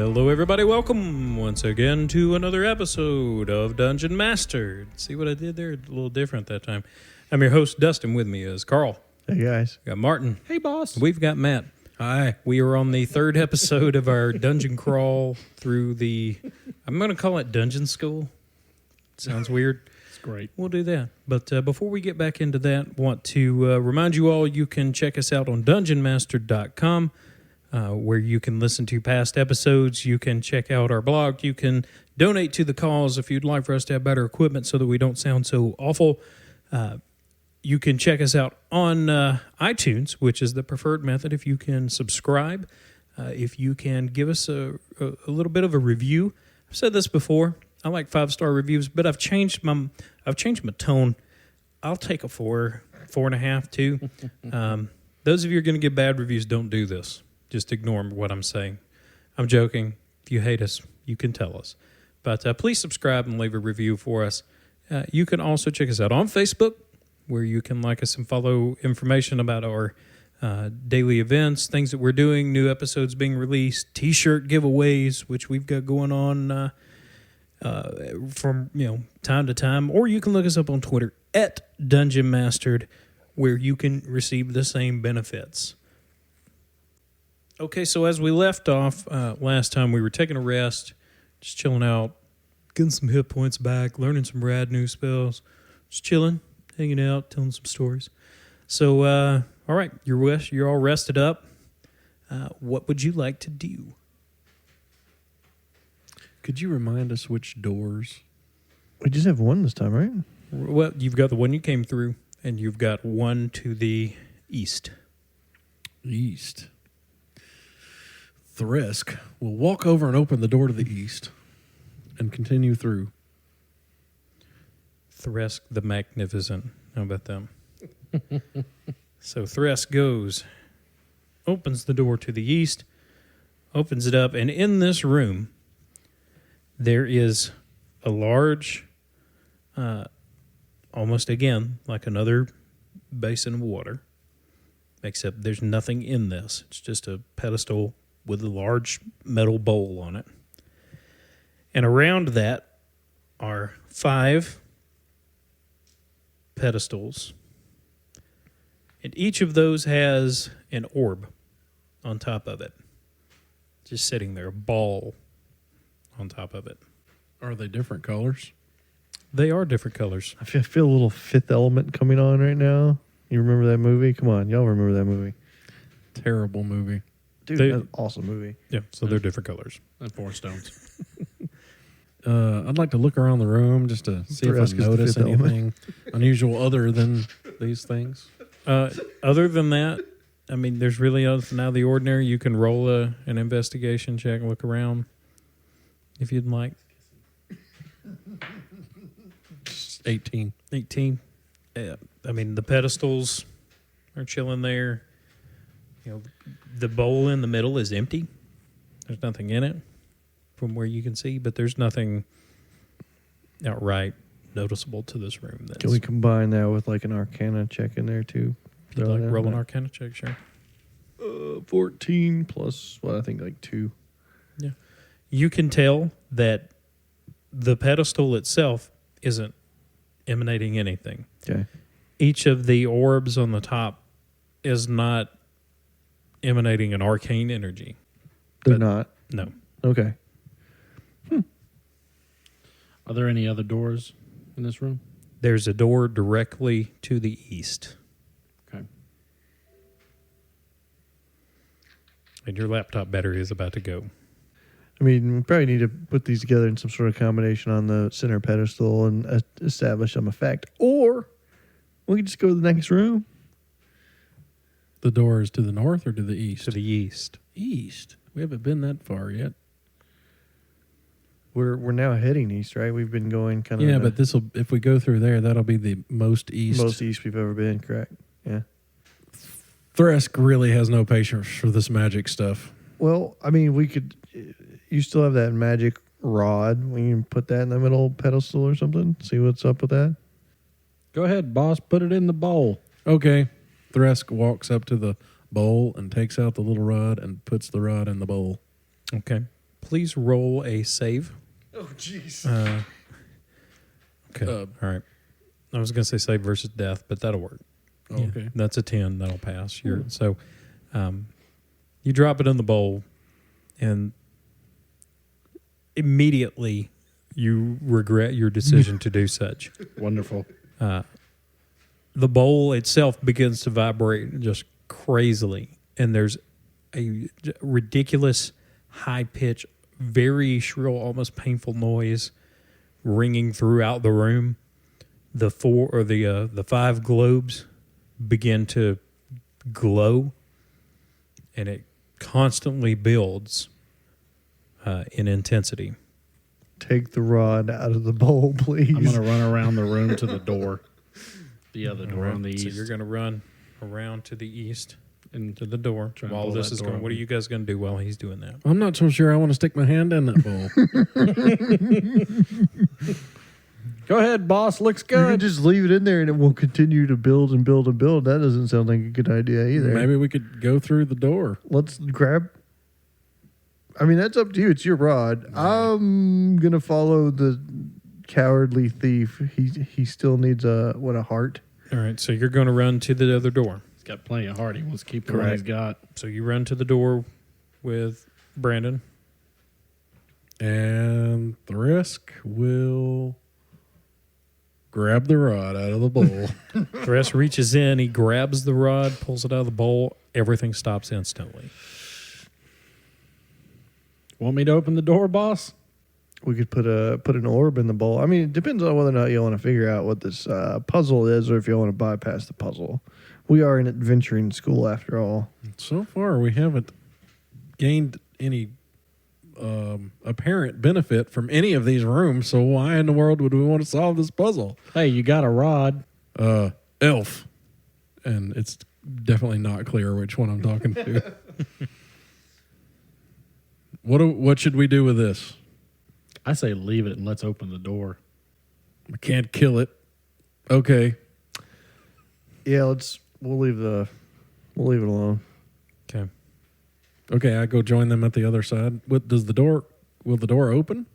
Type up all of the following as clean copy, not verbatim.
Hello, everybody. Welcome once again to another episode of Dungeon Mastered. See what I did there? A little different that time. I'm your host, Dustin. With me is Carl. Hey, guys. We got Martin. Hey, boss. We've got Matt. Hi. We are on the third episode of our dungeon crawl through the, I'm going to call it Dungeon School. Sounds weird. It's great. We'll do that. But before we get back into that, want to remind you all you can check us out on dungeonmastered.com. Where you can listen to past episodes, you can check out our blog, you can donate to the cause if you'd like for us to have better equipment so that we don't sound so awful. You can check us out on iTunes, which is the preferred method. If you can subscribe, if you can give us a little bit of a review. I've said this before. I like 5-star reviews, but I've changed my tone. I'll take a 4.5, 2. Those of you who are going to give bad reviews, don't do this. Just ignore what I'm saying. I'm joking. If you hate us, you can tell us. But please subscribe and leave a review for us. You can also check us out on Facebook, where you can like us and follow information about our daily events, things that we're doing, new episodes being released, T-shirt giveaways, which we've got going on from time to time. Or you can look us up on Twitter at Dungeon Mastered, where you can receive the same benefits. Okay, so as we left off last time, we were taking a rest, just chilling out, getting some hit points back, learning some rad new spells, just chilling, hanging out, telling some stories. So, all right, you're all rested up. What would you like to do? Could you remind us which doors? We just have one this time, right? Well, you've got the one you came through, and you've got one to the east. East. Thresk will walk over and open the door to the east and continue through. Thresk the Magnificent. How about them? So Thresk goes, opens the door to the east, opens it up, and in this room, there is a large, almost again, like another basin of water, except there's nothing in this. It's just a pedestal with a large metal bowl on it. And around that are 5 pedestals. And each of those has an orb on top of it. Just sitting there, a ball on top of it. Are they different colors? They are different colors. I feel a little Fifth Element coming on right now. You remember that movie? Come on, y'all remember that movie. Terrible movie. Dude, that's an awesome movie. Yeah, so they're different colors. And 4 stones. I'd like to look around the room just to see if I notice anything unusual other than these things. Other than that, I mean, there's really nothing out of the ordinary. You can roll an investigation check and look around if you'd like. 18. 18. I mean, the pedestals are chilling there. The bowl in the middle is empty. There's nothing in it from where you can see, but there's nothing outright noticeable to this room. Can we combine that with like an Arcana check in there too? If you'd like to roll an Arcana check, sure. 14 plus, I think like 2. Yeah. You can tell that the pedestal itself isn't emanating anything. Okay. Each of the orbs on the top is not emanating an arcane energy. They're not? No. Okay. Are there any other doors in this room? There's a door directly to the east. Okay. And your laptop battery is about to go. I mean, we probably need to put these together in some sort of combination on the center pedestal and establish some effect. Or we could just go to the next room. The door is to the north or to the east? To the east. East. We haven't been that far yet. We're now heading east, right? We've been going kind of... Yeah, but if we go through there, that'll be the most east. Most east we've ever been, correct? Yeah. Thresk really has no patience for this magic stuff. Well, I mean, we could... You still have that magic rod. We can put that in the middle pedestal or something. See what's up with that. Go ahead, boss. Put it in the bowl. Okay. Thresk walks up to the bowl and takes out the little rod and puts the rod in the bowl. Okay. please roll a save. Oh, jeez. Okay. All right. I was going to say save versus death, but that'll work. Oh, okay. That's a 10. That'll pass. So you drop it in the bowl, and immediately you regret your decision to do such. Wonderful. The bowl itself begins to vibrate just crazily, and there's a ridiculous, high-pitched, very shrill, almost painful noise ringing throughout the room. The five globes begin to glow, and it constantly builds in intensity. Take the rod out of the bowl, please. I'm going to run around the room to the door. The other door on the east. So you're going to run around to the east and to the door Try and while pull this that is door going. What are open. you guys going to do while he's doing that? I'm not so sure I want to stick my hand in that bowl. Go ahead, boss. Looks You can good. just leave it in there and it will continue to build and build and build. That doesn't sound like a good idea either. Maybe we could go through the door. Let's grab. I mean, that's up to you. It's your rod. I'm going to follow the cowardly thief. He still needs a heart. All right, so you're going to run to the other door. He's got plenty of heart. He wants to keep the one he's got. So you run to the door with Brandon. And Thresk will grab the rod out of the bowl. Thress reaches in, he grabs the rod, pulls it out of the bowl. Everything stops instantly. Want me to open the door, boss? We could put an orb in the bowl. I mean, it depends on whether or not you want to figure out what this puzzle is, or if you want to bypass the puzzle. We are an adventuring school, after all. So far, we haven't gained any apparent benefit from any of these rooms. So why in the world would we want to solve this puzzle? Hey, you got a rod. Elf, and it's definitely not clear which one I'm talking to. What should we do with this? I say leave it and let's open the door. We can't kill it. Okay. Yeah, we'll leave it alone. Okay. Okay, I go join them at the other side. Will the door open?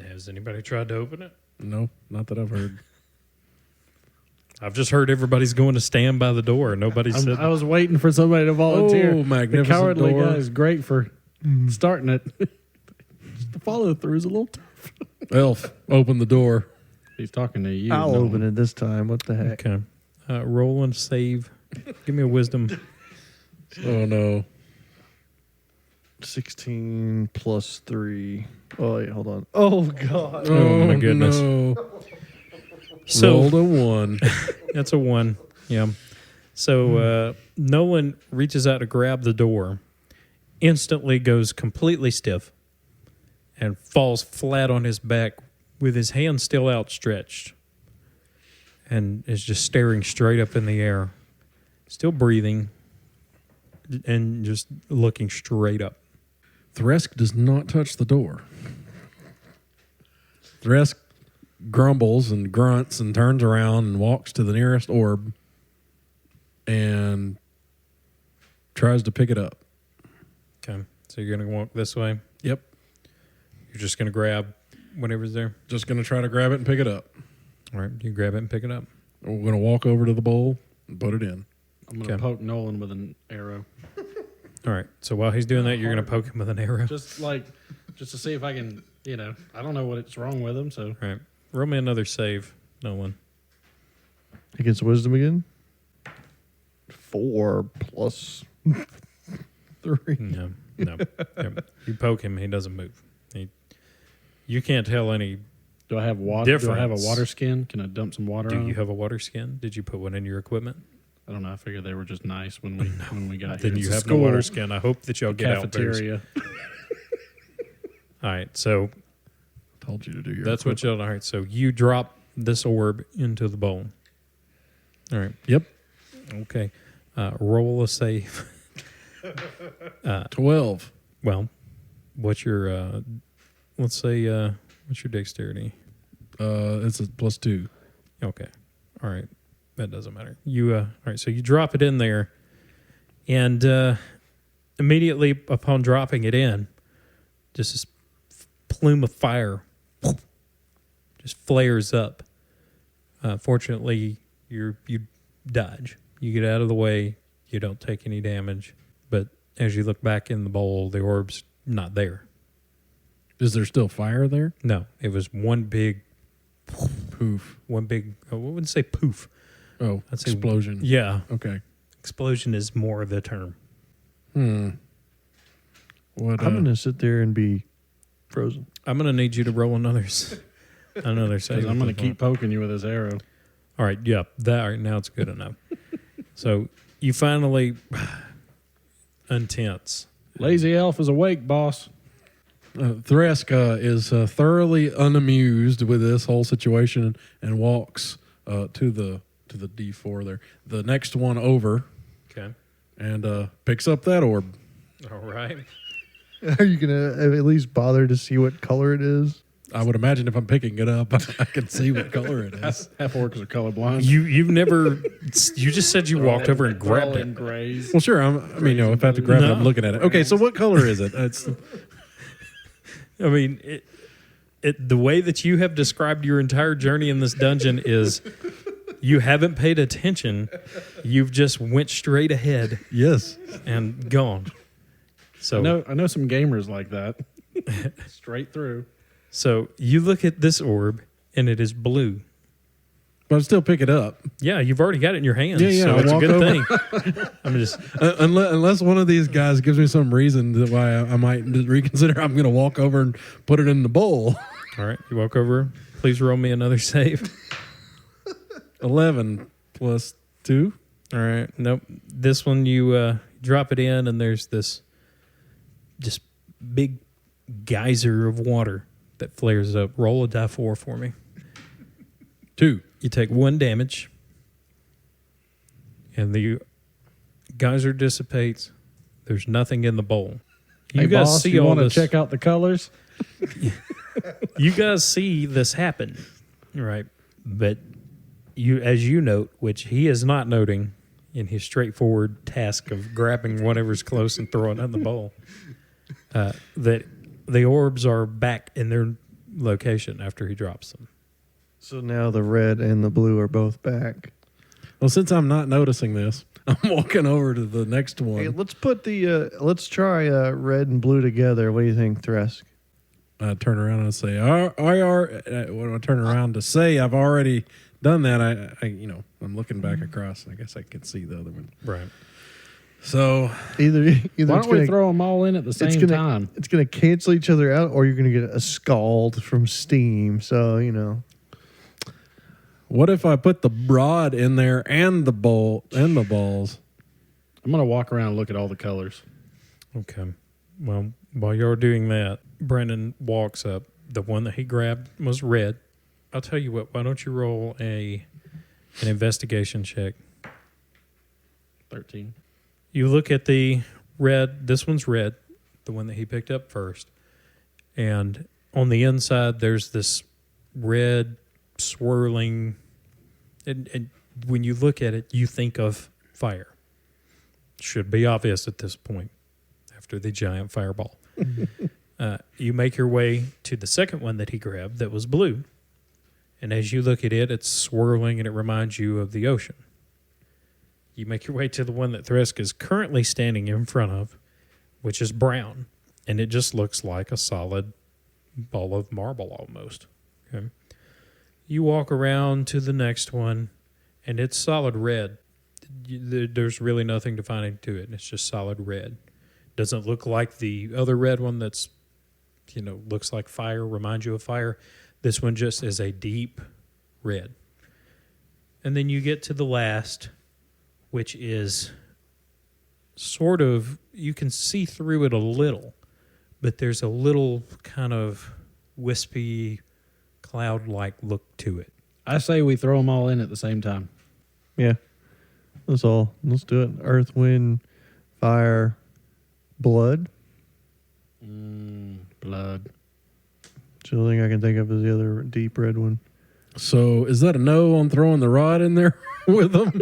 Has anybody tried to open it? No, not that I've heard. I've just heard everybody's going to stand by the door. Nobody said. I was waiting for somebody to volunteer. Oh, magnificent The cowardly door. guy is great for starting it. Just the follow through is a little tough. Elf, open the door. He's talking to you. I'll no. open it this time. What the heck? Okay. Roll and save. Give me a wisdom. Oh no. 16 plus 3. Oh, wait, hold on. Oh, God. Oh, my goodness. No. So Rolled a 1. that's a 1. Yeah. So Nolan reaches out to grab the door, instantly goes completely stiff, and falls flat on his back with his hand still outstretched, and is just staring straight up in the air, still breathing, and just looking straight up. Thresk does not touch the door. Thresk grumbles and grunts and turns around and walks to the nearest orb and tries to pick it up. Okay. So you're going to walk this way. Yep. You're just going to grab whatever's there. Just going to try to grab it and pick it up. All right. You grab it and pick it up. We're going to walk over to the bowl and put it in. I'm going to Okay. poke Nolan with an arrow. All right. So while he's doing that, you're going to poke him with an arrow. Just to see if I can, I don't know what's wrong with him. So All right. Roll me another save, Nolan. Against wisdom again? 4 plus 3. No. Yep. You poke him, he doesn't move. You can't tell any. do I have water? Do I have a Difference. water skin? Can I dump some water Do on you him? have a water skin? Did you put one in your equipment? I don't know. I figured they were just nice when we got Then here. you It's a have no school, water skin. I hope that y'all get out first. cafeteria. All right. So Told you to do your that's what y'all. All right. So you drop this orb into the bowl. All right. Yep. Okay. Roll a save. 12. Well, what's your? Let's say what's your dexterity? It's a +2. Okay. All right. That doesn't matter. You all right, so you drop it in there, and immediately upon dropping it in, just this plume of fire just flares up. Fortunately, you dodge. You get out of the way. You don't take any damage. But as you look back in the bowl, the orb's not there. Is there still fire there? No, it was one big Poof. one big. I wouldn't say poof. Oh, I'd say explosion. Yeah, Okay. explosion is more the term. What? I'm gonna sit there and be frozen. I'm gonna need you to roll another save. I'm going to keep poking you with this arrow. All right, yeah, that all right, now it's good enough. So you finally untense. Lazy elf is awake, boss. Thresk is thoroughly unamused with this whole situation and walks to the D4 there. The next one over. Okay. And picks up that orb. All right. Are you gonna at least bother to see what color it is? I would imagine if I'm picking it up, I can see what color it is. Half orcs are colorblind. You've never. You just said you walked over and grabbed it. Grays. Well, sure. If I have to grab it, I'm looking at it. Okay, so what color is it? I mean, the way that you have described your entire journey in this dungeon is you haven't paid attention. You've just went straight ahead Yes. and gone. So I know some gamers like that. Straight through. So you look at this orb, and it is blue. But I'd still pick it up. Yeah, you've already got it in your hands. Yeah, so I it's a walk good over. thing. I'm just Unless one of these guys gives me some reason that why I might reconsider, I'm going to walk over and put it in the bowl. all right. You walk over. Please roll me another save. 11 plus 2. All right. Nope. This one you drop it in, and there's this just big geyser of water that flares up. Roll a die 4 for me. 2. You take 1 damage, and the geyser dissipates. There's nothing in the bowl. You Hey, guys boss, see you all want to this. check out the colors? You guys see this happen, right? But as you note, which he is not noting in his straightforward task of grabbing whatever's close and throwing it in the bowl, that the orbs are back in their location after he drops them. So now the red and the blue are both back. Well, since I'm not noticing this, I'm walking over to the next one. Hey, let's put let's try red and blue together. What do you think, Thresk? I turn around and I say, when I turn around to say I've already done that, I'm looking back across. I guess I can see the other one. Right. So Either Why it's don't we gonna, throw them all in at the same time? it's gonna cancel each other out, or you're gonna get a scald from steam. So what if I put the rod in there and the bowl and the balls? I'm going to walk around and look at all the colors. Okay. Well, while you're doing that, Brandon walks up. The one that he grabbed was red. I'll tell you what. Why don't you roll an investigation check? 13. You look at the red. This one's red, the one that he picked up first. And on the inside, there's this red swirling. And when you look at it, you think of fire. Should be obvious at this point after the giant fireball. You make your way to the second one that he grabbed that was blue. And as you look at it, it's swirling and it reminds you of the ocean. You make your way to the one that Thresk is currently standing in front of, which is brown. And it just looks like a solid ball of marble almost. Okay. You walk around to the next one, and it's solid red. There's really nothing defining to it. It's just solid red. Doesn't look like the other red one that's, looks like fire, reminds you of fire. This one just is a deep red. And then you get to the last, which is sort of, you can see through it a little, but there's a little kind of wispy, cloud-like look to it. I say we throw them all in at the same time. Yeah, let's do it. Earth, wind, fire, blood. Blood. It's the only thing I can think of is the other deep red one. So is that a no on throwing the rod in there with them?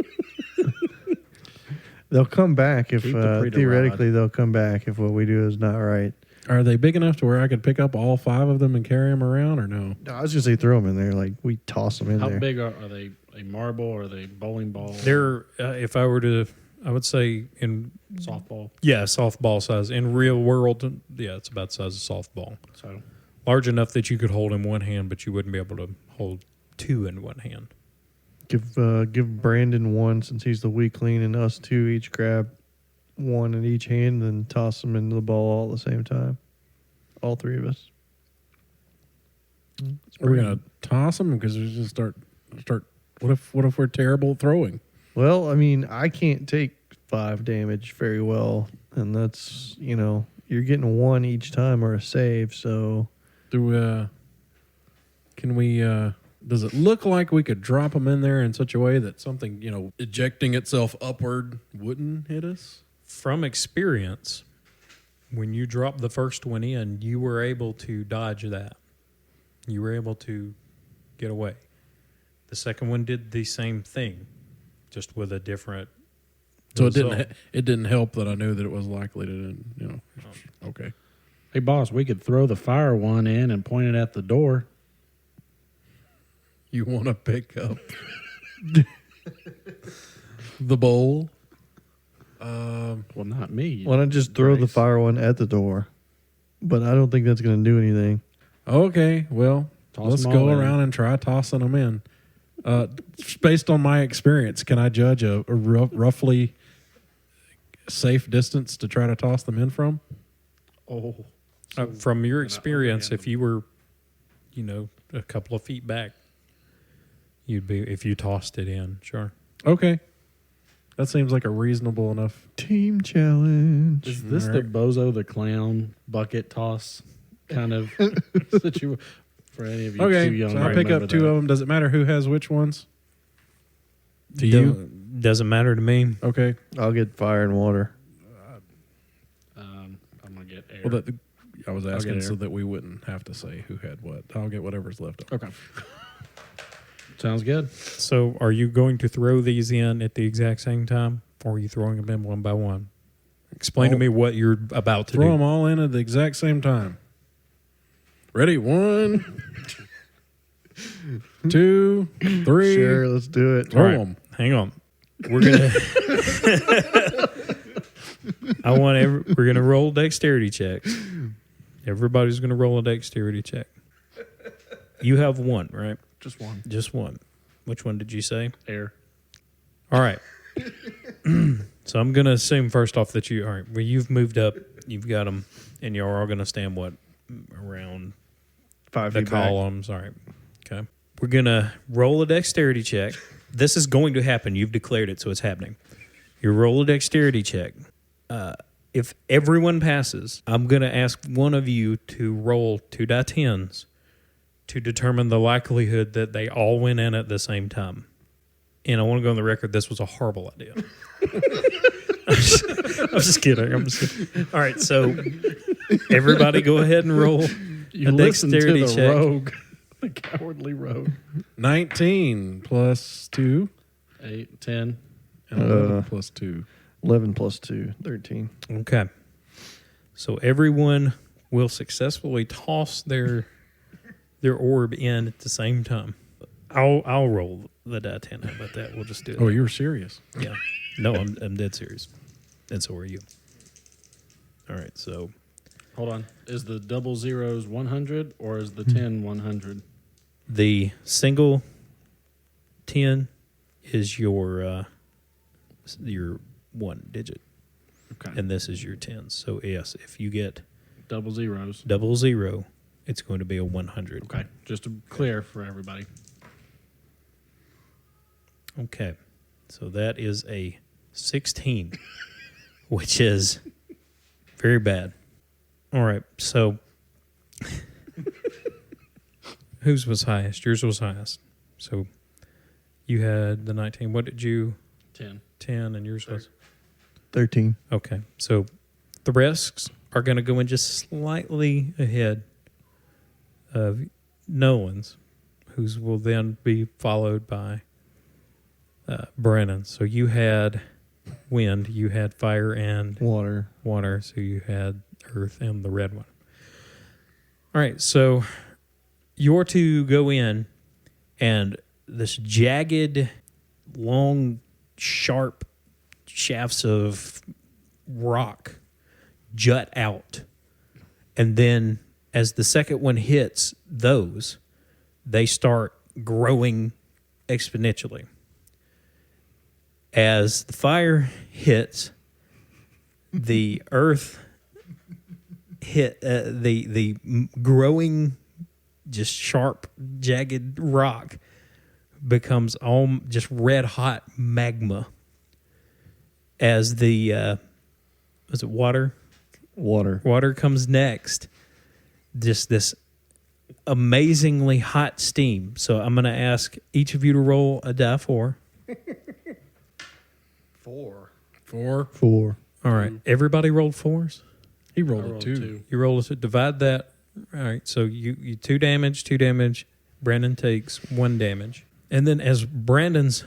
They'll come back if Keep the Preta theoretically they'll come back if what we do is not right. Are they big enough to where I could pick up all 5 of them and carry them around, or no? No, I was just say throw them in there. Like we toss them in How there. big are they? A marble or are they bowling ball? They're if I were to, I would say in softball. softball size. In real world, it's about the size of softball. So Large enough that you could hold in one hand, but you wouldn't be able to hold 2 in one hand. Give Brandon one since he's the weakling, and us 2 each grab one in each hand, and toss them into the ball all at the same time. All 3 of us. Are we gonna toss them because we just start? What if we're terrible at throwing? Well, I mean, I can't take 5 damage very well, and that's you're getting 1 each time or a save. So can we? Does it look like we could drop them in there in such a way that something ejecting itself upward wouldn't hit us? From experience, when you dropped the first one in, you were able to dodge that. You were able to get away. The second one did the same thing, just with a different. So result. it didn't help that I knew that it was likely to. Okay. hey, boss, we could throw the fire one in and point it at the door. You want to pick up the bowl? Well, not me. why not just throw the Grace. fire one at the door? But I don't think that's going to do anything. Okay, well, Toss let's them go all in. around and try tossing them in. Based on my experience, can I judge a roughly safe distance to try to toss them in from? Oh, From your We're not experience, looking at if you were, a couple of feet back, you'd be if you tossed it in. Sure. Okay. That seems like a reasonable enough. Team challenge. is this All the right. Bozo the Clown bucket toss kind of situation? For any of you too Okay, young so to I'll pick remember up 2 that. of them. Does it matter who has which ones? To you? Doesn't matter to me. Okay. I'll get fire and water. I'm gonna get air. Well, I was get asking air. so that we wouldn't have to say who had what. I'll get whatever's left over. Okay. Sounds good. So, are you going to throw these in at the exact same time, or are you throwing them in one by one? Explain to me what you're about to Throw do. them all in at the exact same time. Ready? 1, 2, 3. Sure, let's do it. Throw All right. them. Hang on. We're gonna. We're gonna roll dexterity checks. Everybody's gonna roll a dexterity check. You have 1, right? Just one. Just 1. Which one did you say? Air. All right. So I'm gonna assume first off that you. All right. Well, you've moved up. You've got them, and you're all gonna stand around 5 the feet back. columns. All right. Okay. We're gonna roll a dexterity check. This is going to happen. You've declared it, so it's happening. You roll a dexterity check. If everyone passes, I'm gonna ask one of you to roll 2 die-10s to determine the likelihood that they all went in at the same time. And I want to go on the record. This was a horrible idea. I'm just kidding. All right. So everybody, go ahead and roll You a listen to dexterity the check. rogue, the cowardly rogue. 19 plus 2. 8, 10. And 11 plus 2. 11 plus 2, 13. Okay. So everyone will successfully toss their orb in at the same time. I'll roll the die-10. How about that? We'll just do it. Oh, you were serious. Yeah. No, I'm dead serious. And so are you. All right. So Hold on. Is the double zeros 100 or is the 10 100? the single 10 is your 1 digit, Okay. and this is your 10. So yes, if you get Double zeros. double 0, it's going to be a 100. Okay. Just to clear for everybody. Okay. So that is a 16, which is very bad. All right. So whose was highest? Yours was highest. So you had the 19. What did you? 10. 10, and yours was? 13. Okay. So the rest are going to go in just slightly ahead of Nolan's, whose will then be followed by Brennan. So you had wind, you had fire and Water. water, so you had earth and the red one. All right, so you're to go in, and this jagged, long, sharp shafts of rock jut out. And then as the second one hits those, they start growing exponentially. As the fire hits, the earth hit the growing, just sharp, jagged rock becomes all just red hot magma. As the was it water? Water comes next. Just this amazingly hot steam. So I'm going to ask each of you to roll a die for. 4. All right. Everybody rolled 4s? He rolled I a rolled 2. 2. You roll a divide that. All right. So you 2 damage. Brandon takes 1 damage. And then as Brandon's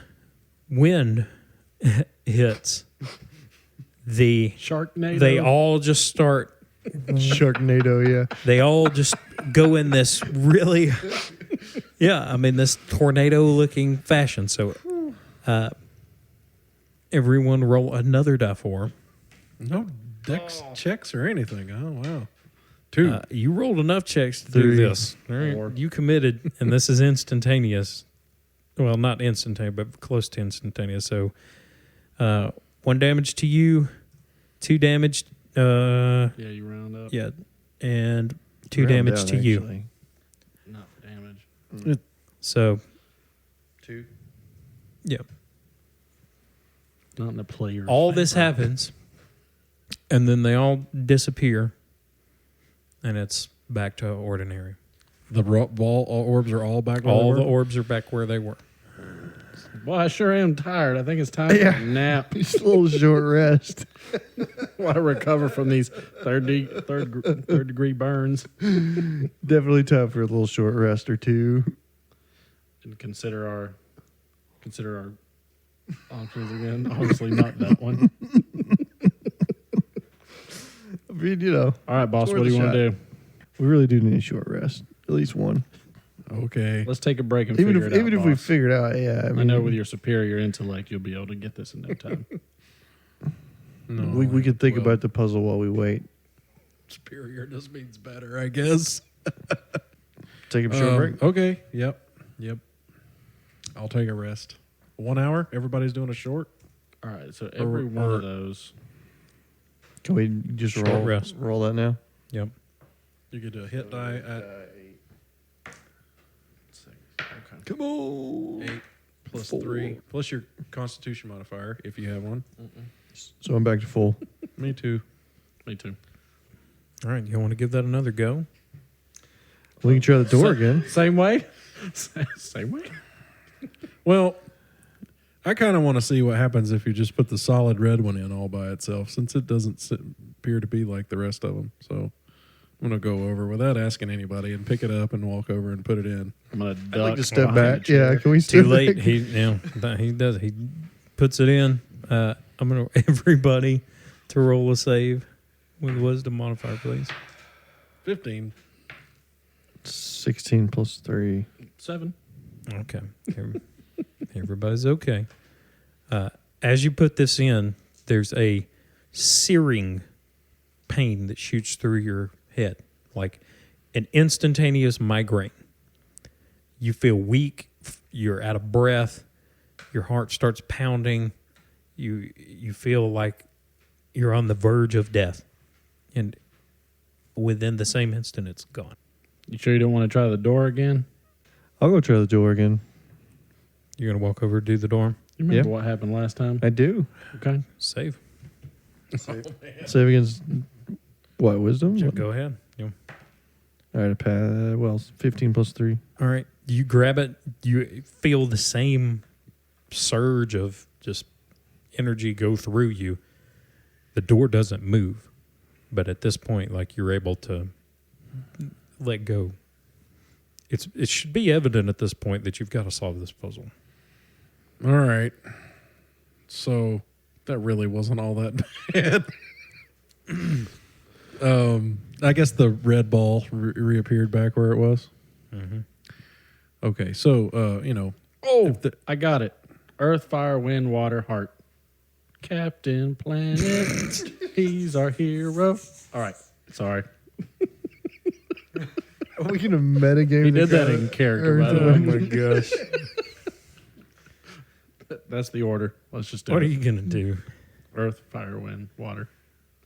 wind hits, Sharknado. they all just start. Sharknado, yeah. They all just go in this really, this tornado-looking fashion. So, everyone roll another die for. No dex checks or anything. Oh, wow. 2. You rolled enough checks to do 3. this. All right. 4. You committed, and this is instantaneous. Well, not instantaneous, but close to instantaneous. So, 1 damage to you, 2 damage. Yeah, you round up. Yeah, and 2 Round damage down, to you. actually. Not damage. So, 2. yeah. Not in the player. All this happens, and then they all disappear, and it's back to ordinary. The ball orbs are all back. All where the they were? orbs are back where they were. Well, I sure am tired. I think it's time for a nap. Just a little short rest. While I recover from these third degree burns. Definitely time for a little short rest or two. And consider our options again. Obviously not that one. I mean, All right, boss, It's what do you worth want a to do? We really do need a short rest. At least one. Okay. Let's take a break and Even figure if it out. even if we boss. figure it out, yeah. I know with your superior intellect, you'll be able to get this in no time. No, we could think well, about the puzzle while we wait. superior just means better, I guess. Take a short break. Okay. Yep. I'll take a rest. 1 hour. Everybody's doing a short. All right, so every one of those. Can we just Short rest. roll that now? Yep. You get a hit die at 6. Okay. Come on. 8 plus 4. 3 plus your Constitution modifier if you have one. So I'm back to full. Me too. Me too. All right. You want to give that another go? We can try the door again. Same way? Same way? Well, I kind of want to see what happens if you just put the solid red one in all by itself, since it doesn't appear to be like the rest of them. So I'm going to go over without asking anybody and pick it up and walk over and put it in. I'm going to duck. I'd like to step behind back. the chair. Yeah, can we Too step late. back? He does. He puts it in. I'm gonna everybody to roll a save with wisdom modifier, please. 15. 16 plus 3. 7. Okay. Everybody's okay. As you put this in, there's a searing pain that shoots through your head, like an instantaneous migraine. You feel weak. You're out of breath. Your heart starts pounding. You feel like you're on the verge of death. And within the same instant, it's gone. You sure you don't want to try the door again? I'll go try the door again. You're going to walk over to do the door? You remember what happened last time? I do. Okay. Save. Save against what, wisdom? Sure, go ahead. Yeah. All right, I pass. Well, 15 plus 3. All right. You grab it. You feel the same surge of just energy go through you. The door doesn't move. But at this point, like, you're able to let go. It should be evident at this point that you've got to solve this puzzle. All right. So that really wasn't all that bad. I guess the red ball reappeared back where it was. Mm-hmm. Okay, so Oh, I got it. Earth, fire, wind, water, heart. Captain Planet, he's our hero. All right, sorry. Are we gonna metagame? He did that in character, by the way. Oh my gosh! That's the order. Let's just do What it. are you gonna do? Earth, fire, wind, water,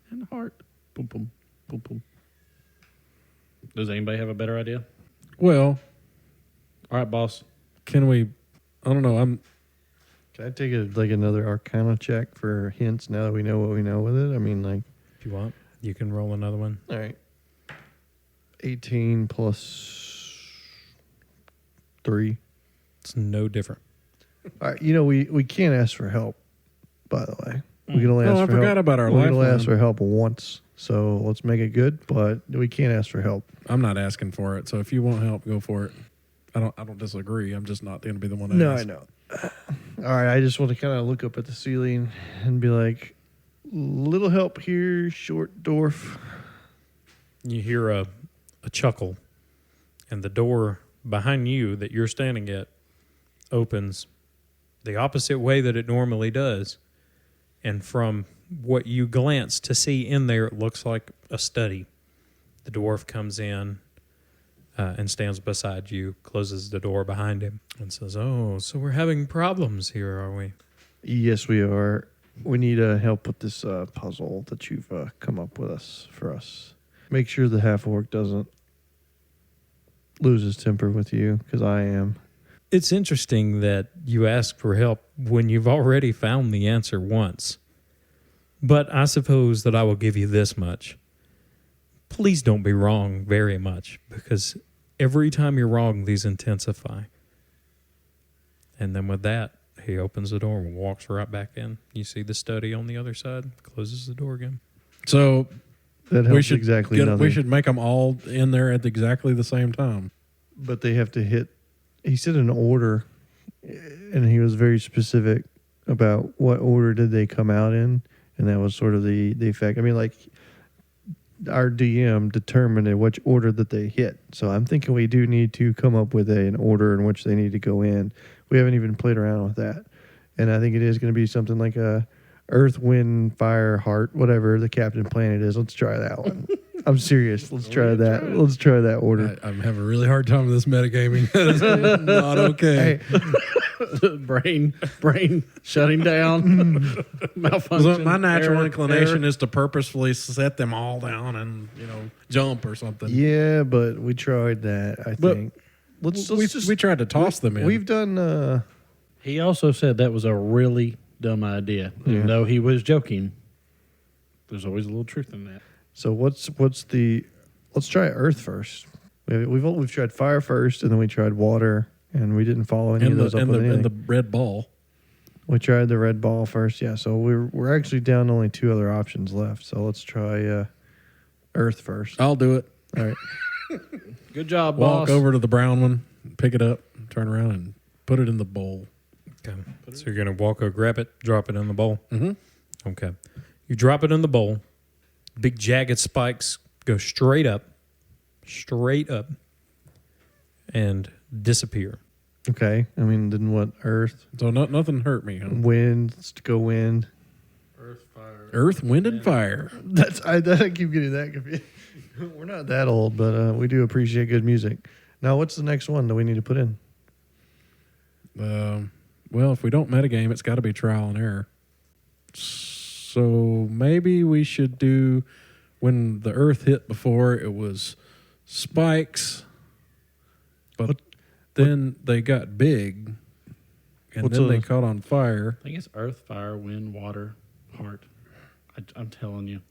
and heart. Boom, boom, boom, boom. Does anybody have a better idea? well, All right, boss. can we? I don't know. Can I take another Arcana check for hints now that we know what we know with it? I mean, like, If you want, you can roll another one. all right, 18 plus 3. It's no different. All right, we can't ask for help. By the way, we can only ask Oh, I for forgot help. about our We can only lifeline. ask for help once, so let's make it good. But we can't ask for help. I'm not asking for it. So if you want help, go for it. I don't disagree. I'm just not going to be the one. No, ask. I know. All right, I just want to kind of look up at the ceiling and be like, little help here, short dwarf. You hear a chuckle, and the door behind you that you're standing at opens the opposite way that it normally does. And from what you glance to see in there, it looks like a study. The dwarf comes in and stands beside you, closes the door behind him, and says, "Oh, so we're having problems here, are we?" Yes, we are. We need help with this puzzle that you've come up with for us. Make sure the half-orc doesn't lose his temper with you, because I am. It's interesting that you ask for help when you've already found the answer once. But I suppose that I will give you this much. Please don't be wrong very much, because every time you're wrong, these intensify. And then with that, he opens the door and walks right back in. You see the study on the other side, closes the door again. So That we helps should exactly nothing. we should make them all in there at exactly the same time. But they have to hit. He said an order, and he was very specific about what order did they come out in, and that was sort of the effect. I mean, like, our DM determined in which order that they hit. So I'm thinking we do need to come up with an order in which they need to go in. We haven't even played around with that, and I think it is going to be something like a Earth, Wind, Fire, Heart, whatever the Captain Planet is. Let's try that one. I'm serious. Let's try that. Let's try that order. I'm having a really hard time with this metagaming. That's not okay. Hey, brain shutting down. Malfunction. My natural error, inclination error. is to purposefully set them all down and jump or something. yeah, but we tried that. I But think. Let's we, just. we tried to toss them in. We've done. He also said that was a really dumb idea. Even though he was joking, there's always a little truth in that. So what's the? Let's try Earth first. We've tried fire first, and then we tried water, and we didn't follow any of those up with anything. and the red ball. We tried the red ball first, yeah. So we're actually down to only 2 other options left. So let's try Earth first. I'll do it. All right. Good job, Walk boss. over to the brown one, pick it up, turn around, and put it in the bowl. Okay. So you're going to walk over, grab it, drop it in the bowl. Mm-hmm. Okay. You drop it in the bowl. Big jagged spikes go straight up, and disappear. Okay. I mean, then what? Earth, So nothing hurt me. Huh? wind. Let's go wind. Earth, fire. Earth, wind, and fire. I keep getting that confused. We're not that old, but we do appreciate good music. Now, what's the next one that we need to put in? Well, if we don't metagame, it's got to be trial and error. So maybe we should do when the Earth hit before, it was spikes, but then they got big, and What's then they those? caught on fire. I think it's earth, fire, wind, water, heart. I'm telling you.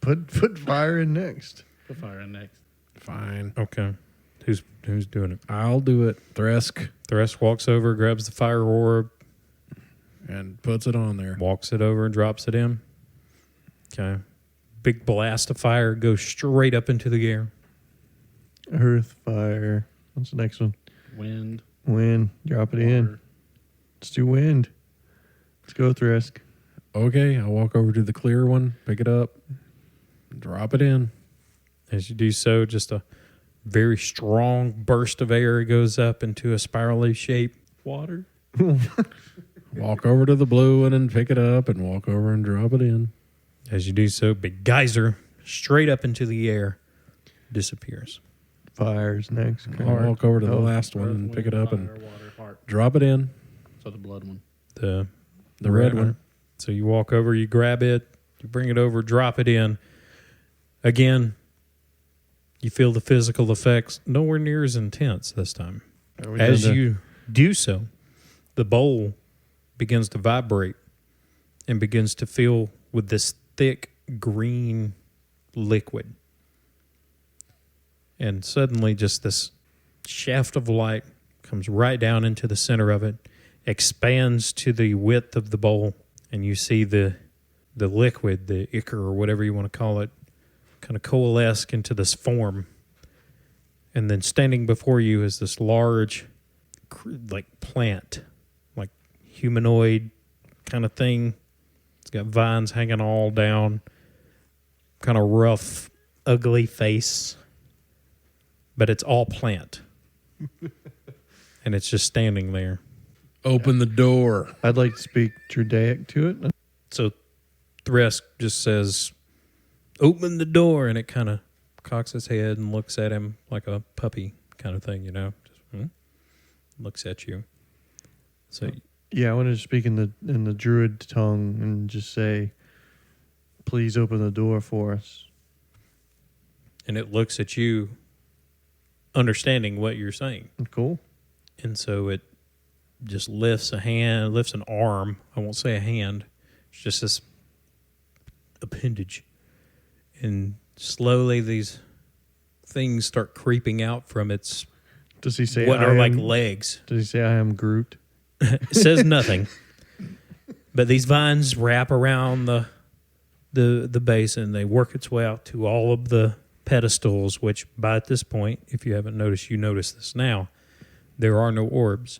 Put fire in next. Put fire in next. Fine. Okay. Who's doing it? I'll do it. Thresk. Thresk walks over, grabs the fire orb, And puts it on there. walks it over, and drops it in. Okay. Big blast of fire goes straight up into the air. Earth, fire. What's the next one? Wind, Wind. Drop it in. water. Let's do wind. Let's go, Thresk. Okay, I'll walk over to the clear one, pick it up, drop it in. As you do so, just a very strong burst of air goes up into a spirally shape. Water. Walk over to the blue one and pick it up and walk over and drop it in. As you do so, big geyser straight up into the air disappears. Fire's next. I'll walk over to the Oh. last one Earth, and pick wind, it up fire, and water, heart. drop it in. So the blood one. The Red one. So you walk over, you grab it, you bring it over, drop it in. Again, you feel the physical effects nowhere near as intense this time. Are we As done to- you do so, the bowl begins to vibrate and begins to fill with this thick green liquid. And suddenly just this shaft of light comes right down into the center of it, expands to the width of the bowl, and you see the liquid, the ichor or whatever you want to call it, kind of coalesce into this form. And then standing before you is this large, like plant, like humanoid kind of thing. It's got vines hanging all down, kind of rough, ugly face, but it's all plant. And it's just standing there. Open the door. I'd like to speak Tridaic to it. So Thresk just says, "Open the door," and it kind of cocks its head and looks at him like a puppy kind of thing, just looks at you. So Yeah, I want to speak in the druid tongue and just say, "Please open the door for us." and it looks at you, understanding what you're saying. Cool. And so it just lifts an arm. I won't say a hand. It's just this appendage. And slowly these things start creeping out from its Does he say what I are like am- legs. Does he say I am Groot? It says nothing. But these vines wrap around the base and they work its way out to all of the pedestals, which by this point, if you haven't noticed, you notice this now, there are no orbs.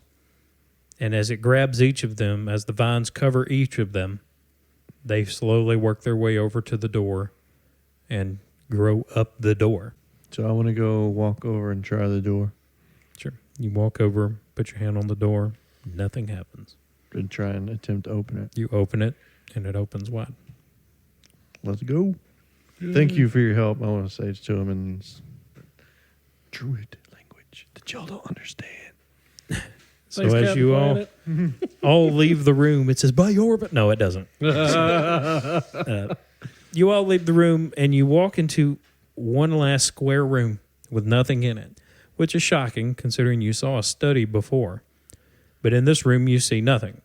And as it grabs each of them, as the vines cover each of them, they slowly work their way over to the door and grow up the door. So I want to go walk over and try the door Sure. You walk over, put your hand on the door, nothing happens. and try and attempt to open it. You open it, and it opens wide. Let's go. Thank you for your help. I want to say to him in druid language that y'all don't understand. So Thanks, as Captain you all Planet. all leave the room, it says by orbit. No, it doesn't. You all leave the room and you walk into one last square room with nothing in it, which is shocking considering you saw a study before. But in this room, you see nothing.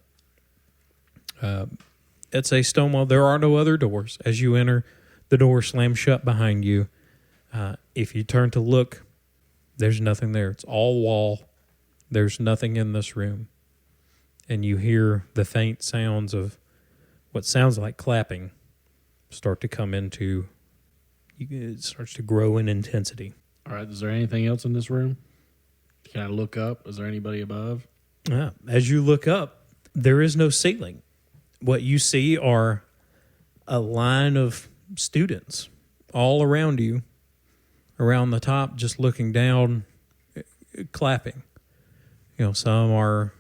It's a stone wall. There are no other doors. As you enter, the door slams shut behind you. If you turn to look, there's nothing there. It's all wall. There's nothing in this room. And you hear the faint sounds of what sounds like clapping start to come into, it starts to grow in intensity. All right. Is there anything else in this room? Can I look up? Is there anybody above? As you look up, there is no ceiling. What you see are a line of students all around you, around the top, just looking down, clapping. You know, some are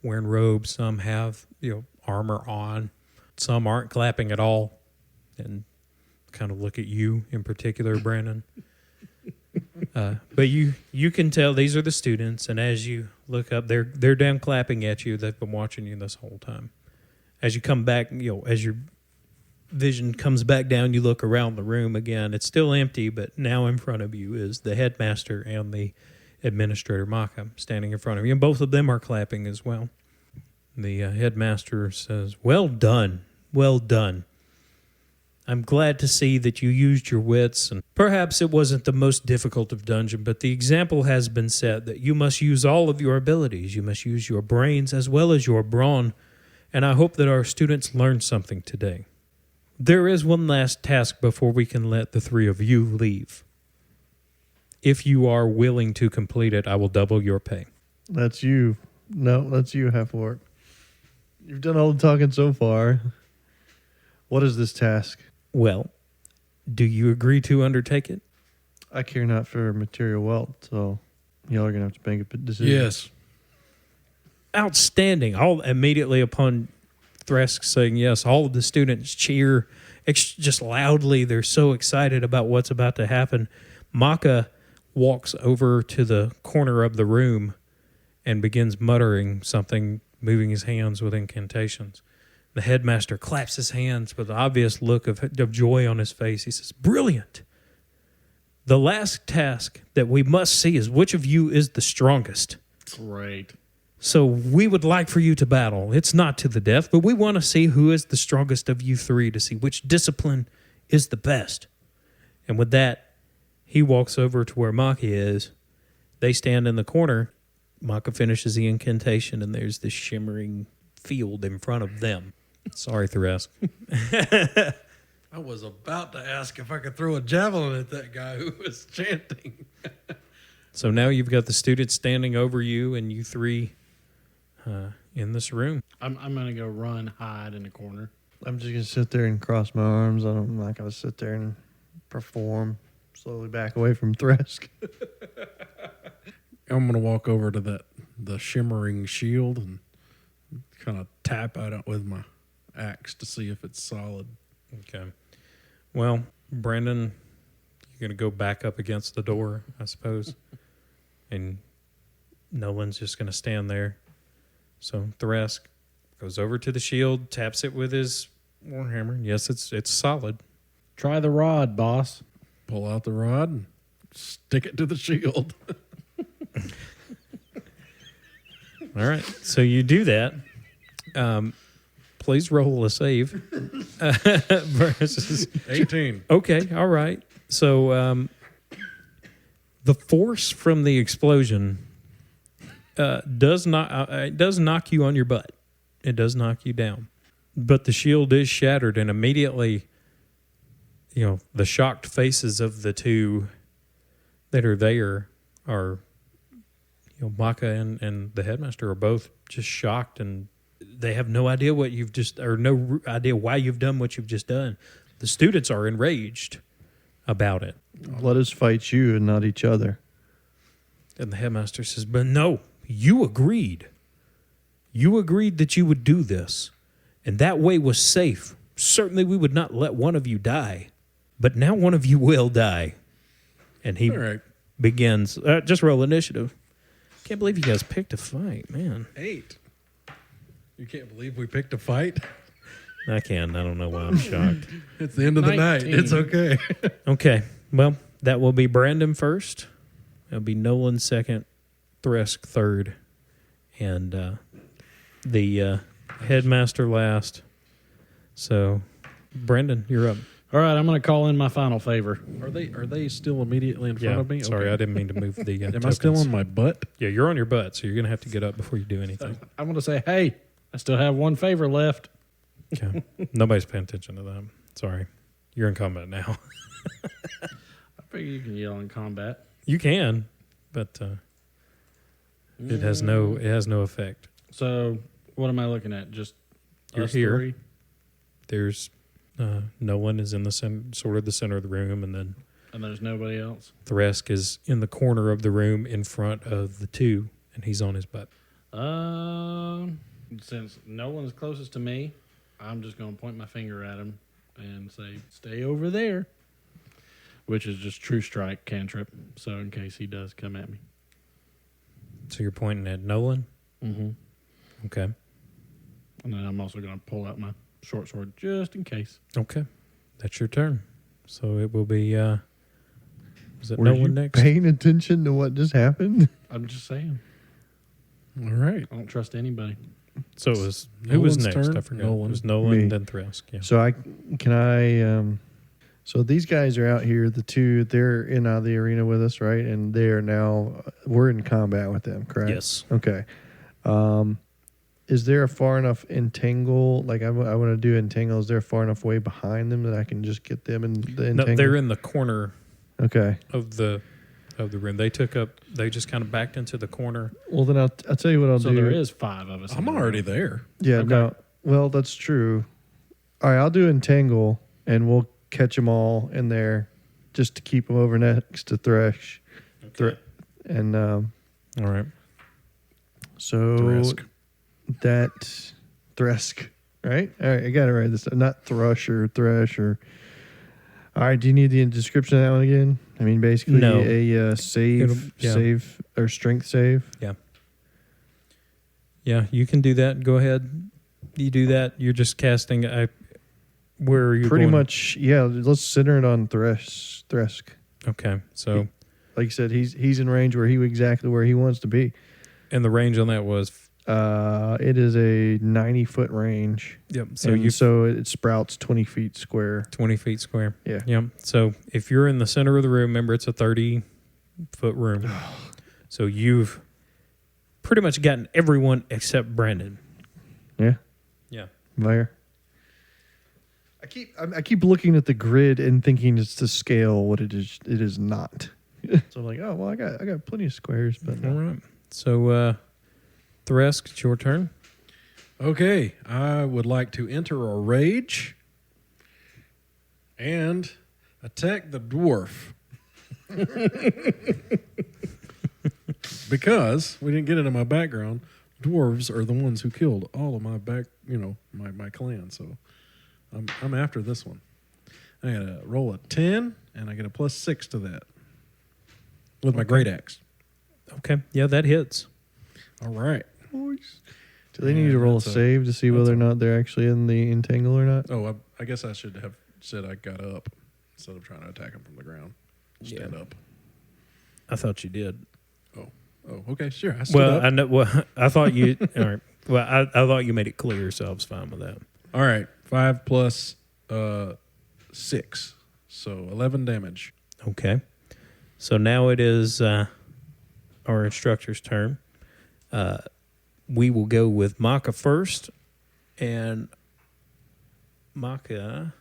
wearing robes, some have, armor on, some aren't clapping at all, and kind of look at you in particular, Brandon. But you can tell these are the students, and as you look up, they're down clapping at you. They've been watching you this whole time. As you come back, as your vision comes back down, you look around the room again. It's still empty, but now in front of you is the headmaster and the administrator, Maka, standing in front of you, and both of them are clapping as well. The headmaster says, "Well done, well done. I'm glad to see that you used your wits, and perhaps it wasn't the most difficult of dungeon, but the example has been set that you must use all of your abilities. You must use your brains as well as your brawn, and I hope that our students learn something today. There is one last task before we can let the three of you leave. If you are willing to complete it, I will double your pay." That's you. No, that's you, Half-Orc. You've done all the talking so far. What is this task? Well, do you agree to undertake it? I care not for material wealth, so y'all are gonna have to make a decision. Yes. Outstanding. All immediately upon Thresk saying yes, all of the students cheer just loudly. They're so excited about what's about to happen. Maka walks over to the corner of the room and begins muttering something, moving his hands with incantations. The headmaster claps his hands with an obvious look of joy on his face. He says, "Brilliant. The last task that we must see is which of you is the strongest. Great. So we would like for you to battle. It's not to the death, but we want to see who is the strongest of you three, to see which discipline is the best." And with that, he walks over to where Maka is. They stand in the corner. Maka finishes the incantation, and there's this shimmering field in front of them. Sorry, Thresk. I was about to ask if I could throw a javelin at that guy who was chanting. So now you've got the students standing over you and you three in this room. I'm going to go run, hide in the corner. I'm just gonna sit there and cross my arms. I'm not gonna sit there and perform. Slowly back away from Thresk. I'm going to walk over to the shimmering shield and kind of tap at it with my axe to see if it's solid. Okay. Well, Brandon, you're going to go back up against the door, I suppose. And Nolan's just going to stand there. So Thresk goes over to the shield, taps it with his warhammer. Yes, it's solid. Try the rod, boss. Pull out the rod and stick it to the shield. All right. So you do that. Please roll a save. Versus 18. Okay, all right. So the force from the explosion does knock you on your butt. It does knock you down. But the shield is shattered, and immediately, the shocked faces of the two that are there are, Maka and the headmaster are both just shocked, and they have no idea what you've just, or no idea why you've done what you've just done. The students are enraged about it. Let us fight you and not each other. And the headmaster says, "But no, you agreed. You agreed that you would do this, and that way was safe. Certainly we would not let one of you die, but now one of you will die." And he begins, just roll initiative. Can't believe you guys picked a fight, man. 8. You can't believe we picked a fight? I can. I don't know why I'm shocked. It's the end of the night. 19. It's okay. Okay. Well, that will be Brandon first. It'll be Nolan second, Thresk third, and the headmaster last. So, Brandon, you're up. All right, I'm going to call in my final favor. Are they still immediately in front of me? Sorry, Okay. I didn't mean to move the Am tokens. I still on my butt? Yeah, you're on your butt, so you're going to have to get up before you do anything. I'm going to say, hey, I still have one favor left. Okay. Nobody's paying attention to that. Sorry. You're in combat now. I figure you can yell in combat. You can, but it has no effect. So, what am I looking at? Just You're us here. three? There's no one is in the sort of the center of the room, and then And there's nobody else? Thresk is in the corner of the room in front of the two, and he's on his butt. Since no one's closest to me, I'm just going to point my finger at him and say, "Stay over there," which is just true strike cantrip. So in case he does come at me. So you're pointing at Nolan? Mm-hmm. Okay. And then I'm also going to pull out my short sword just in case. Okay. That's your turn. So it will be, is it Were you Nolan next? paying attention to what just happened? I'm just saying. All right. I don't trust anybody. So it was, who was Nolan's next? turn? I forgot. Nolan. It was Nolan, Me. then Thresk. Yeah. So so these guys are out here. The two, they're in the arena with us, right? And they are now, we're in combat with them, correct? Yes. Okay. Is there a far enough entangle? Like I want to do entangle. Is there a far enough way behind them that I can just get them in the entangle? No, they're in the corner Okay. of the room. They just kind of backed into the corner. Well, then I'll tell you what I'll So do. there is 5 of us. in I'm the room. already there. Yeah, Okay. no. Well, that's true. All right, I'll do entangle, and we'll catch them all in there, just to keep him over next to Thresh. Okay. And All right. so Thresk. that Thresk, right? All right, I got it right this time. Not Thrush or Thresh or. All right, do you need the description of that one again? I mean, basically No. a save or strength save. Yeah, you can do that. Go ahead. You do that. You're just casting. Where are you Pretty going? much, yeah. Let's center it on Thresk. Okay, so Like you said, he's in range where he wants to be. and the range on that was It is a 90-foot range. yep. So it sprouts 20 feet square. 20 feet square. Yeah. Yep. So if you're in the center of the room, remember it's a 30-foot room. So you've pretty much gotten everyone except Brandon. Yeah. Yeah. There. I keep looking at the grid and thinking it's to scale what it is. It is not. So I'm like, oh well, I got plenty of squares, but All right. So Thresk, it's your turn. Okay, I would like to enter a rage and attack the dwarf. Because we didn't get it in my background, dwarves are the ones who killed all of my my clan. So I'm after this one. I got to roll a 10, and I get a +6 to that with my great axe. Okay. Yeah, that hits. All right. do they need to roll a save to see whether or not they're actually in the entangle or not? Oh, I guess I should have said I got up instead of trying to attack him from the ground. Stand up. I thought you did. Oh, okay, sure. I stood Well, up. I know. Well, I thought you. All right. Well, I thought you made it clear, so I was fine with that. All right, 5 plus 6, so 11 damage. Okay. So now it is our instructor's turn. We will go with Maka first, and Maka.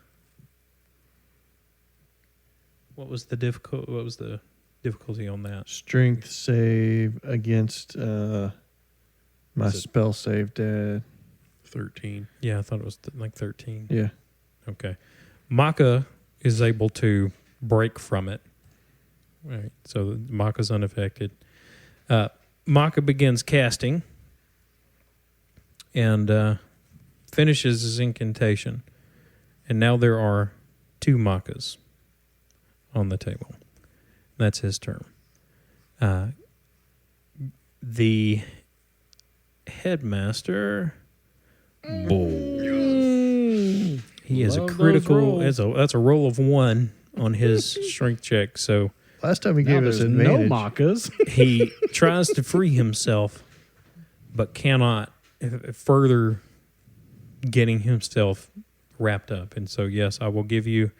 What was the difficulty on that? Strength save against my Was it- spell save dad. 13. Yeah, I thought it was like 13. Yeah. Okay. Maka is able to break from it. All right. So Maka's unaffected. Maka begins casting and finishes his incantation. And now there are 2 Makas on the table. That's his turn. The headmaster. He has a Love those critical. rolls. That's a roll of 1 on his strength check. So Last time he Now gave us there's advantage. no Makas. he tries to free himself, but cannot further getting himself wrapped up. And so, yes, I will give you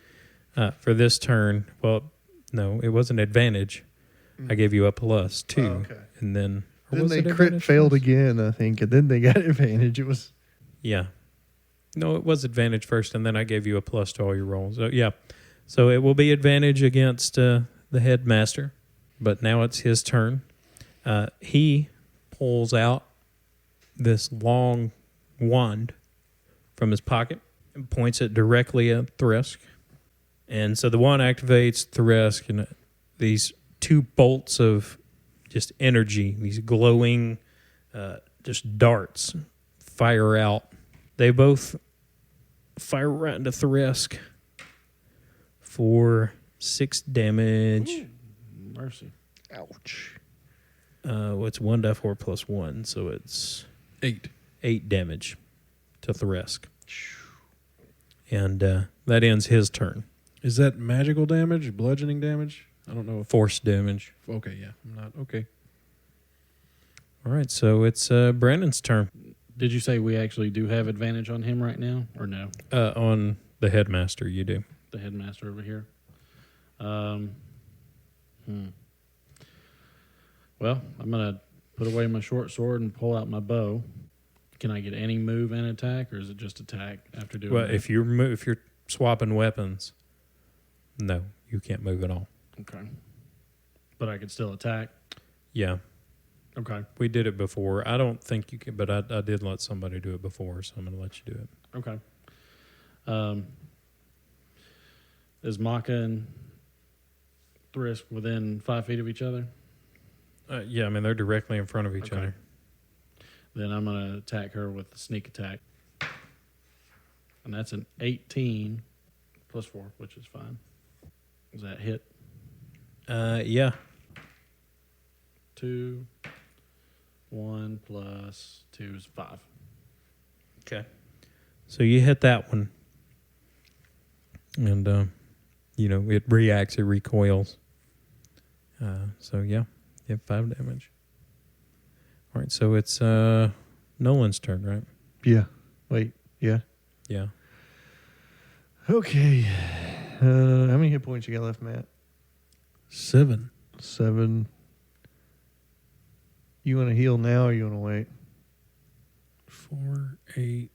for this turn. Well, no, it was an advantage. I gave you a +2, Oh, okay. and then or Then was they it crit advantage failed first? again, I think, and then they got advantage. It was Yeah. No, it was advantage first, and then I gave you a + to all your rolls. So, yeah. So it will be advantage against the headmaster, but now it's his turn. He pulls out this long wand from his pocket and points it directly at Thresk. And so the wand activates Thresk, and these 2 bolts of just energy, these glowing just darts fire out. They both fire right into Thresk for 6 damage. Mercy. ouch. It's 1d4 + 1, so it's 8 damage to Thresk. And that ends his turn. Is that magical damage, bludgeoning damage? I don't know if... Force damage. Okay, yeah. I'm not... Okay. All right, so it's Brandon's turn Did you say we actually do have advantage on him right now, or no? on the headmaster. You do. The headmaster over here. Well, I'm gonna put away my short sword and pull out my bow. Can I get any move and attack, or is it just attack after doing Well, that? if you're swapping weapons, no, you can't move at all. Okay. But I could still attack. Yeah, Okay. we did it before. I don't think you can, but I did let somebody do it before, so I'm going to let you do it. Okay. Is Maka Thrisk within 5 feet of each other? Yeah, I mean, they're directly in front of each Okay. other. Then I'm going to attack her with the sneak attack. And that's an 18 plus 4, which is fine. Does that hit? Yeah. 2. 1 plus 2 is 5. Okay. So you hit that one. And, it reacts, it recoils. So, yeah, you have 5 damage. All right, so it's Nolan's turn, right? Yeah. Wait. Yeah. Yeah. Okay. How many hit points you got left, Matt? 7. 7. You want to heal now or you want to wait? 4, 8.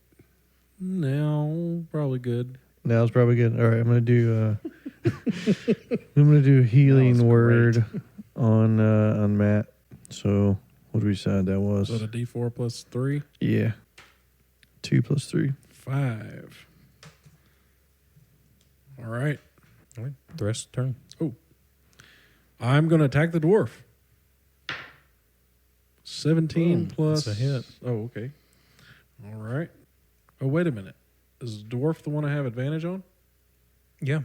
Now, probably good. Now's probably good. All right, I'm gonna do. I'm gonna do a healing word on Matt. So what do we decide that was? So the D4 plus 3? Yeah. 2 plus 3. 5. All right. All right, the rest of the turn. I'm going to attack the dwarf. 17 Boom. plus... That's a hit. Oh, okay. All right. Oh, wait a minute. Is dwarf the one I have advantage on? Yeah.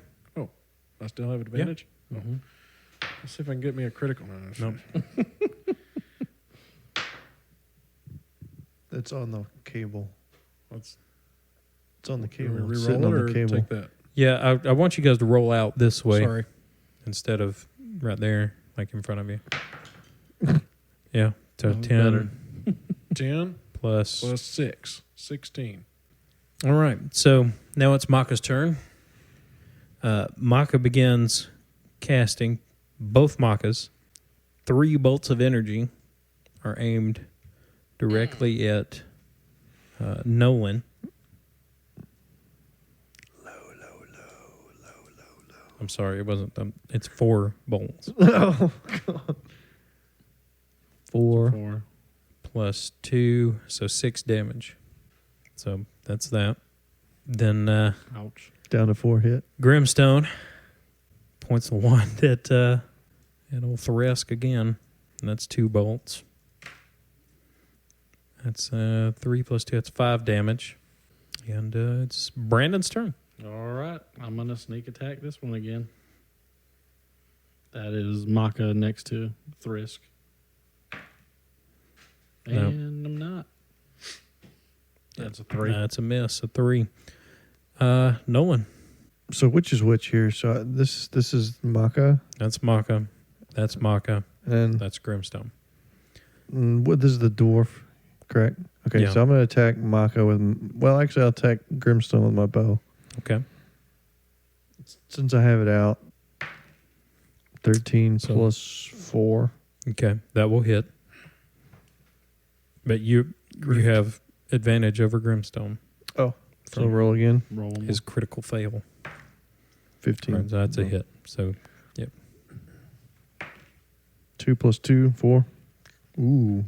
I still have advantage? Mm-hmm. Let's see if I can get me a critical. No. It's on the cable. Let's It's on the can we cable. It's reroll sitting it on or the cable. take that? Yeah, I want you guys to roll out this way Sorry. instead of right there, like in front of you. Yeah, so Oh, 10 better. 10 plus. plus 6. 16. All right, so now it's Maka's turn. Maka begins casting both Makas. 3 bolts of energy are aimed directly at Nolan. Low. I'm sorry, it wasn't. It's 4 bolts. Oh God. 4 4. plus 2, so 6 damage. So that's that. Then Ouch. Down to 4 hit. Grimstone points the one at old Thresk again, and that's 2 bolts. That's 3 plus 2, that's 5 damage. And it's Brandon's turn. All right. I'm going to sneak attack this one again. That is Maka next to Thrisk. No. And I'm not. That's a 3. That's a miss, a 3. Nolan. So which is which here? So this is Maka, That's Maka. That's Maka. and That's Grimstone. what? This is the dwarf, correct? Okay, Yeah. so I'm gonna attack Maka with. Well, actually, I'll attack Grimstone with my bow Okay. since I have it out. 13 So- plus 4. Okay, that will hit. But you have advantage over Grimstone. Oh, so From roll again. Roll 'em. his critical fail. 15. That's a hit. So 2 plus 2, 4. Ooh.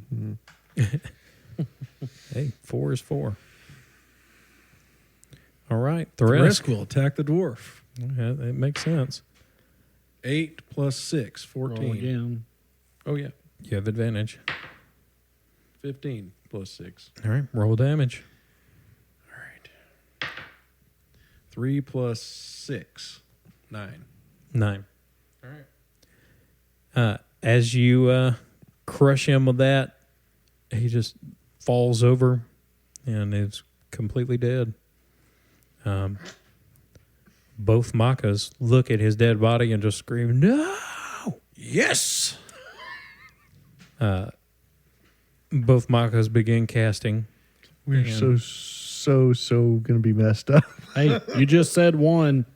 hey, 4 is 4. All right, The Thresk. rest will attack the dwarf. Yeah, it makes sense. 8 plus 6. Roll 14. again. Oh, yeah. You have advantage. 15 plus 6. All right, roll damage. All right. 3 plus 6. 9. 9. All right. As you crush him with that, he just falls over and is completely dead. Both Makas look at his dead body and just scream, "No!" Yes! Both Makas begin casting. We're And- so going to be messed up. Hey, you just said 1.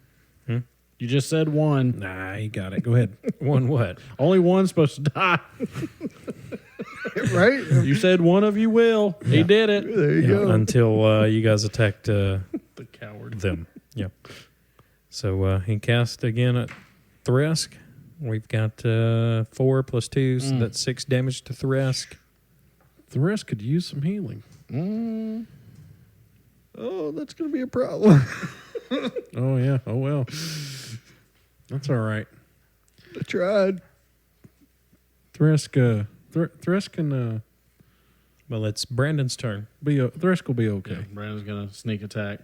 Hmm? You just said 1. Nah, he got it. Go ahead. One what? Only one's supposed to die. Right? You said one of you will. He did it. There you go. Until you guys attacked The coward. them. Yeah. So he cast again at Thresk. We've got 4 plus 2, so that's 6 damage to Thresk. The rest could use some healing. Oh, that's going to be a problem. Oh, yeah. Oh, well. That's all right. I tried. Thresk can Well, it's Brandon's turn. Thresk will be Yeah, okay. Brandon's gonna sneak attack.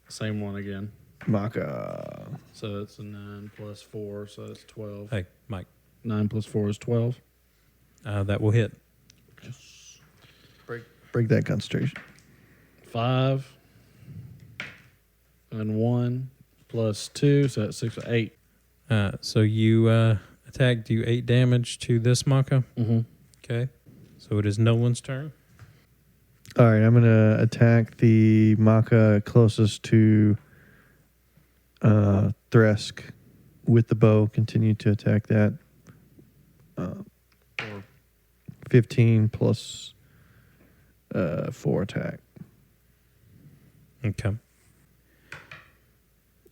Same one again. Maka. So that's a 9 plus 4, so that's 12. Hey, Mike, 9 plus 4 is 12. that will hit. Break that concentration. 5 and 1 plus 2, so that's 6 or 8. So you attack, do 8 damage to this Maka. Mm-hmm. Okay. So it is Nolan's turn. All right, I'm going to attack the Maka closest to Thresk with the bow. Continue to attack that. 15 plus 4 attack. Okay.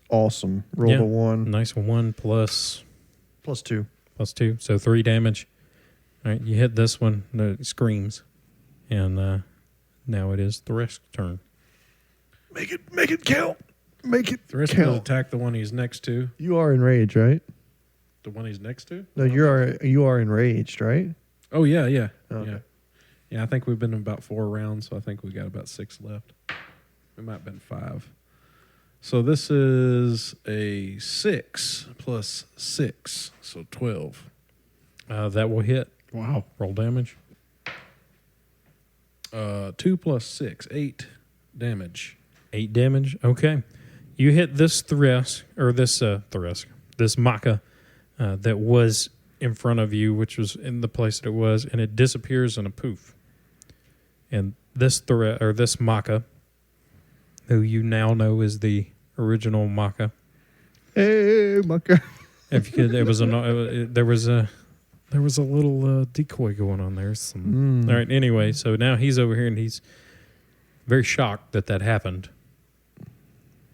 Awesome. Rolled Yeah. a 1. Nice 1 plus Plus 2. 2. So 3 damage. All right, you hit this one. No, it screams. And now it is Thresk's turn. Make it count. Make it Thresk will count. attack the one he's next to. You are enraged, right? The one he's next to? No, you are enraged, right? Oh, yeah. Okay. Yeah. Yeah, I think we've been in about 4 rounds, so I think we got about 6 left. We might have been 5. So this is a 6 plus 6, so 12. That will hit. Wow. Roll damage. 2 plus 6, 8 damage. 8 damage. Okay. You hit this Thresk, or this this Maka that was in front of you, which was in the place that it was, and it disappears in a poof. And this this Maka, who you now know is the original Maka. Hey, Maka. If you could, there was a little decoy going on there. All right. Anyway, so now he's over here and he's very shocked that happened.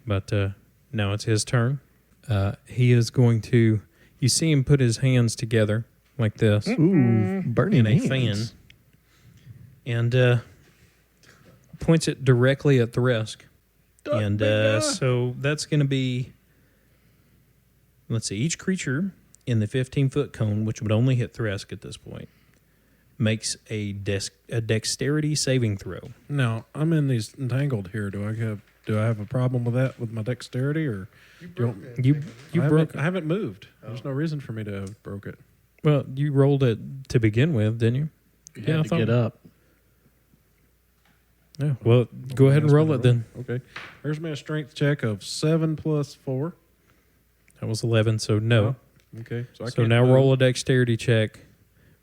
But now it's his turn. He is going to. You see him put his hands together like this Ooh, burning in a hands. fan, and points it directly at Thresk. And so that's going to be. Let's see. Each creature in the 15-foot cone, which would only hit Thresk at this point, makes a dexterity saving throw. Now, I'm in these entangled here. Do I have a problem with that with my dexterity, or You broke. I haven't moved. There's no reason for me to have broke it. Well, you rolled it to begin with, didn't you? You had to get up. Yeah. Well, go ahead and roll it then. Okay. There's me a strength check of 7 plus 4. That was 11, so no. Okay. So So now roll a dexterity check.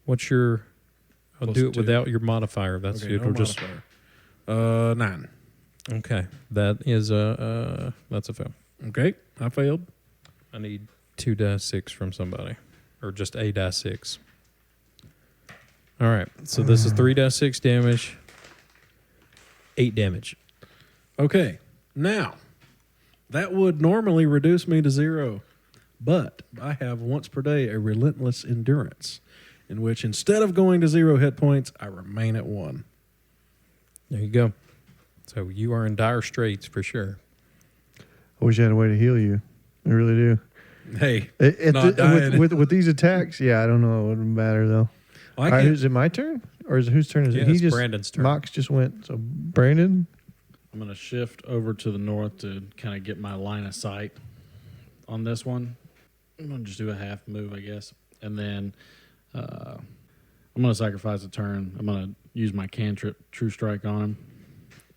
What's your? I'll Plus do it 2. without your modifier. That's Okay, it'll no just. modifier. 9. Okay, that is that's a fail. Okay. I failed. I need 2 dice 6 from somebody, or just a dice 6. All right, so this is 3 dice 6 damage, 8 damage. Okay. Now, that would normally reduce me to 0, but I have once per day a relentless endurance, in which instead of going to 0 hit points, I remain at 1. There you go. So you are in dire straits for sure. I wish I had a way to heal you. I really do. Hey, not dying. With these attacks, yeah, I don't know. It wouldn't matter though. I All right, can't- is it my turn or is it whose turn is Yeah, it? it's Brandon's turn. Mox just went. So Brandon. I'm going to shift over to the north to kind of get my line of sight on this one. I'm going to just do a half move, I guess. And then I'm going to sacrifice a turn. I'm going to use my cantrip, True Strike, on him.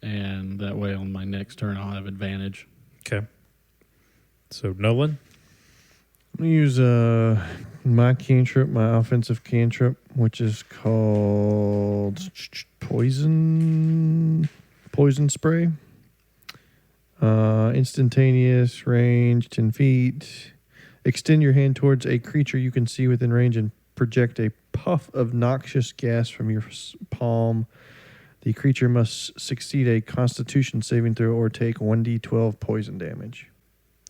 And that way on my next turn, I'll have advantage. Okay. So Nolan. I'm gonna use my cantrip, my offensive cantrip, which is called poison spray. Instantaneous range 10 feet. Extend your hand towards a creature you can see within range and project a puff of noxious gas from your palm. The creature must succeed a Constitution saving throw or take 1d12 poison damage.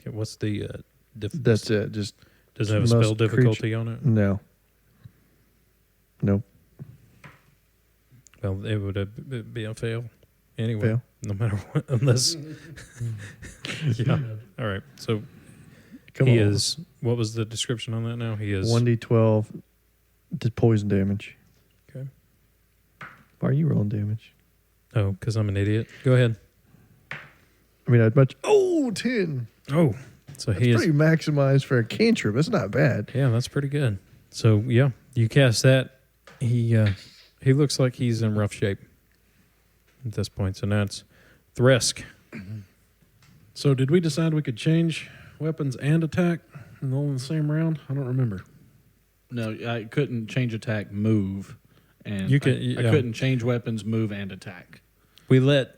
Okay, what's the? That's it. Just Does it have a most spell difficulty on it? no. Nope. Well, it would be a fail anyway. Fail. No matter what, unless. Yeah. All right. So Come he on. is. What was the description on that? Now he is 1d12 to poison damage. Okay. Why are you rolling damage? Oh, because I'm an idiot. Go ahead. I mean, I'd much. Oh, 10. Oh, so That's he is. pretty maximized for a cantrip. That's not bad. Yeah, that's pretty good. So yeah, you cast that. He looks like he's in rough shape at this point. So now it's Thresk. So did we decide we could change weapons and attack all in the same round? I don't remember. No, I couldn't change attack, move, and You can- I yeah. couldn't change weapons, move, and attack. We let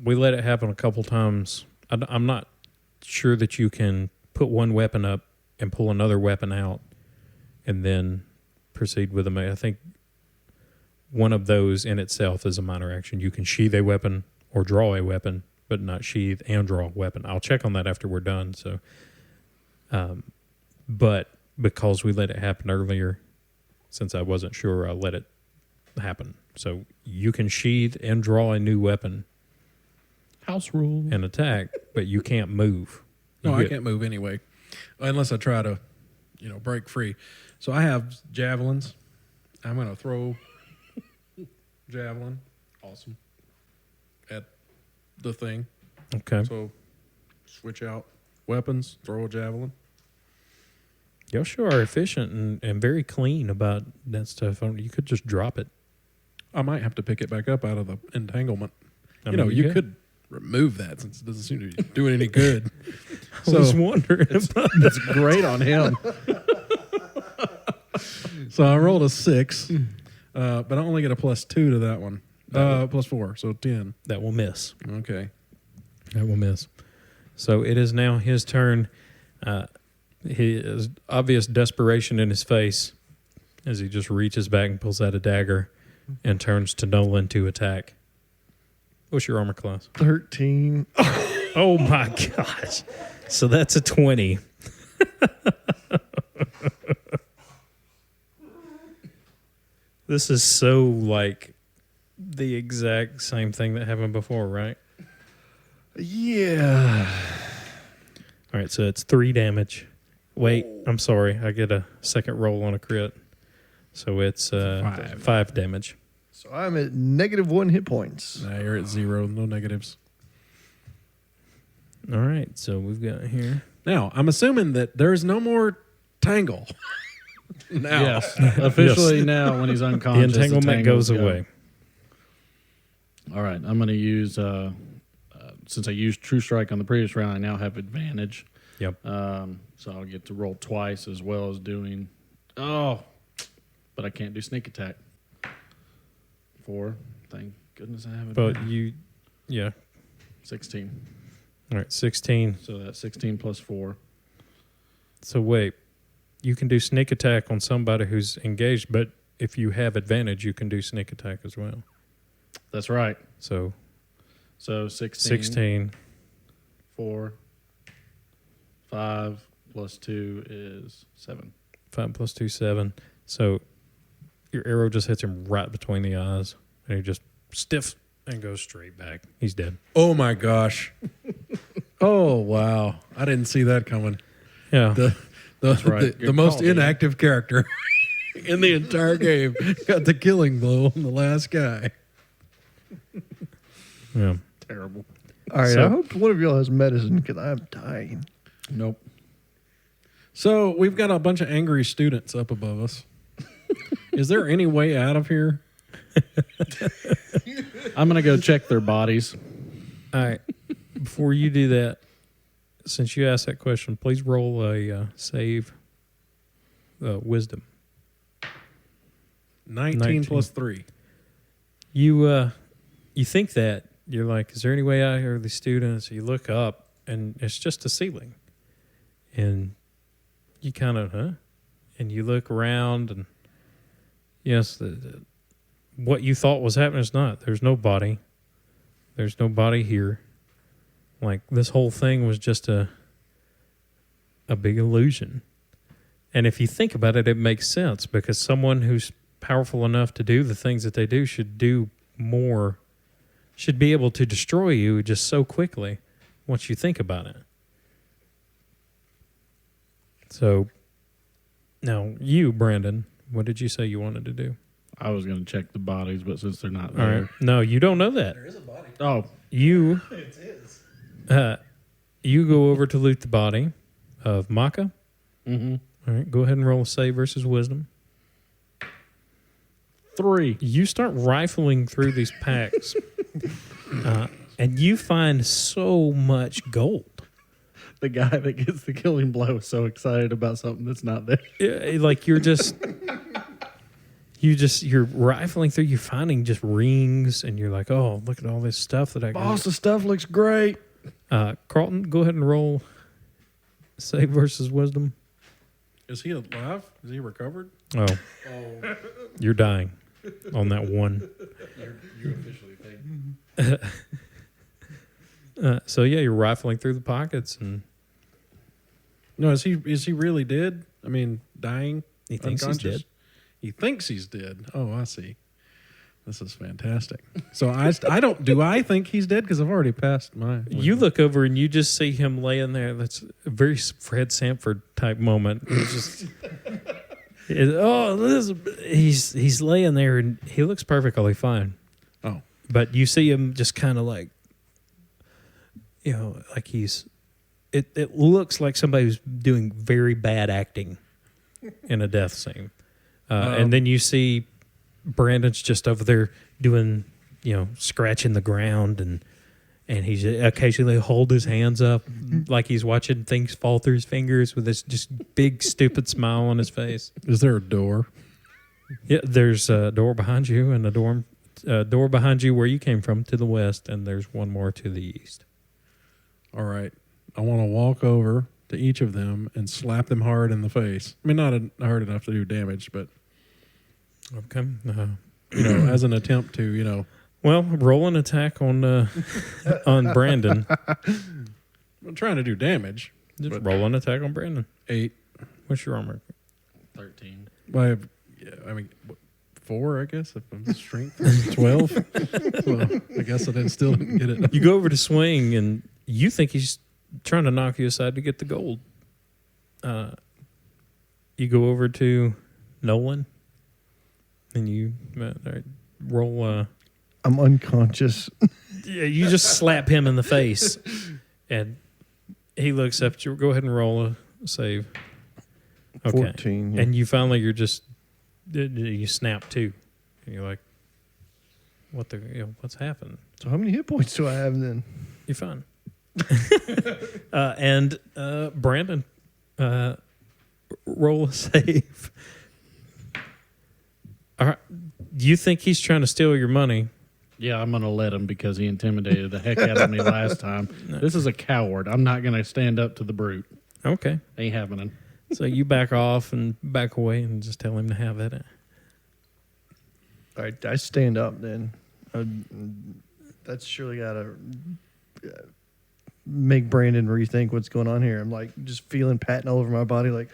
it happen a couple times. I'm not sure that you can put one weapon up and pull another weapon out and then proceed with them. I think one of those in itself is a minor action. You can sheath a weapon or draw a weapon, but not sheath and draw a weapon. I'll check on that after we're done. So, but because we let it happen earlier, since I wasn't sure, I let it happen. So you can sheath and draw a new weapon House rule. and attack, but you can't move. No, You I get- can't move anyway, unless I try to, break free. So I have javelins. I'm going to throw javelin. Awesome. At the thing. Okay. So switch out weapons, throw a javelin. Y'all sure are efficient and very clean about that stuff. You could just drop it. I might have to pick it back up out of the entanglement. I you mean, you could remove that since it doesn't seem to be doing any good. I was wondering about that. It's great on him. So I rolled a 6, but I only get a +2 to that one. +4, so 10. That will miss. Okay. That will miss. So it is now his turn. His obvious desperation in his face as he just reaches back and pulls out a dagger and turns to Nolan to attack. What's your armor class? 13. Oh my gosh. So that's a 20. This is so like the exact same thing that happened before, right? Yeah. All right, so it's 3 damage. Wait, I'm sorry. I get a second roll on a crit. So it's 5 damage. So I'm at -1 hit points. Nah, you're at 0, no negatives. All right, so we've got here. Now, I'm assuming that there's no more tangle. Now. Yes, officially now when he's The unconscious, entanglement goes tangles go. away. All right, I'm going to use, since I used True Strike on the previous round, I now have advantage. Yep. So I'll get to roll twice as well as doing, but I can't do sneak attack. 4, thank goodness I have But advantage. yeah. 16. All right, 16. So that's 16 plus 4. So wait, you can do sneak attack on somebody who's engaged, but if you have advantage, you can do sneak attack as well. That's right. So So 16, 16. 4, 5 plus 2 is 7. 5 plus 2, 7. So your arrow just hits him right between the eyes, and he just stiffs and goes straight back. He's dead. Oh, my gosh. Oh, wow. I didn't see that coming. Yeah. That's right. The Good most call, Dave. inactive character in the entire game got the killing blow on the last guy. Yeah. Terrible. All right, So- I hope one of y'all has medicine because I'm dying. Nope. So we've got a bunch of angry students up above us. Is there any way out of here? I'm going to go check their bodies. All right. Before you do that, since you asked that question, please roll a save wisdom. 19 plus 3. You think that. You're like, is there any way out here with these students? You look up, and it's just a ceiling. And you kind of, And you look around, and yes, what you thought was happening is not. There's no body. There's no body here. Like, this whole thing was just a big illusion. And if you think about it, it makes sense, because someone who's powerful enough to do the things that they do should do more, should be able to destroy you just so quickly once you think about it. So now you, Brandon, what did you say you wanted to do? I was going to check the bodies, but since they're not All there. right. No, you don't know that. There is a body. Oh, You It's his. you go over to loot the body of Maka. mm-hmm. All right, go ahead and roll a save versus wisdom. 3. You start rifling through these packs, and you find so much gold. The guy that gets the killing blow is so excited about something that's not there. Like you're rifling through, you're finding just rings, and you're like, oh, look at all this stuff that I got. Boss, the stuff looks great. Carlton, go ahead and roll save versus wisdom. Is he alive? Is he recovered? Oh, you're dying on that one. You officially think. So yeah, you're rifling through the pockets, and No, is he really dead? I mean, dying? he thinks he's Unconscious? dead. He thinks he's dead. Oh, I see. This is fantastic. So I don't. Do I think he's dead? Because I've already passed my. You look over and you just see him laying there. That's a very Fred Sanford type moment. It's just, he's laying there and he looks perfectly fine. Oh, But you see him just kind of like, like he's. It looks like somebody who's doing very bad acting in a death scene, and then you see Brandon's just over there doing, scratching the ground, and he's occasionally hold his hands up like he's watching things fall through his fingers with this just big stupid smile on his face. is there a door? Yeah, there's a door behind you and a door behind you where you came from to the west, and there's one more to the east. All right. I want to walk over to each of them and slap them hard in the face. I mean, not hard enough to do damage, but Okay. as an attempt to, Well, roll an attack on on Brandon. I'm trying to do damage. Just But- roll an attack on Brandon. 8. What's your armor? 13. I have, 4, I guess, if I'm strength. 12. Well, I guess I still didn't get it. You go over to swing, and you think he's trying to knock you aside to get the gold. You go over to Nolan, and you all right, roll. I'm unconscious. Yeah, you just slap him in the face, and he looks up at you. Go ahead and roll a save. Okay. 14. Yeah. And you finally, you snap too, and you're like, what's happened? So how many hit points do I have then? You're fine. And Brandon, roll a save. All right. You think he's trying to steal your money? Yeah, I'm going to let him because he intimidated the heck out of me last time. This is a coward. I'm not going to stand up to the brute. Okay. Ain't happening. So you back off and back away and just tell him to have at it. All right, I stand up then. That's surely got to make Brandon rethink what's going on here. I'm like just feeling patting all over my body like,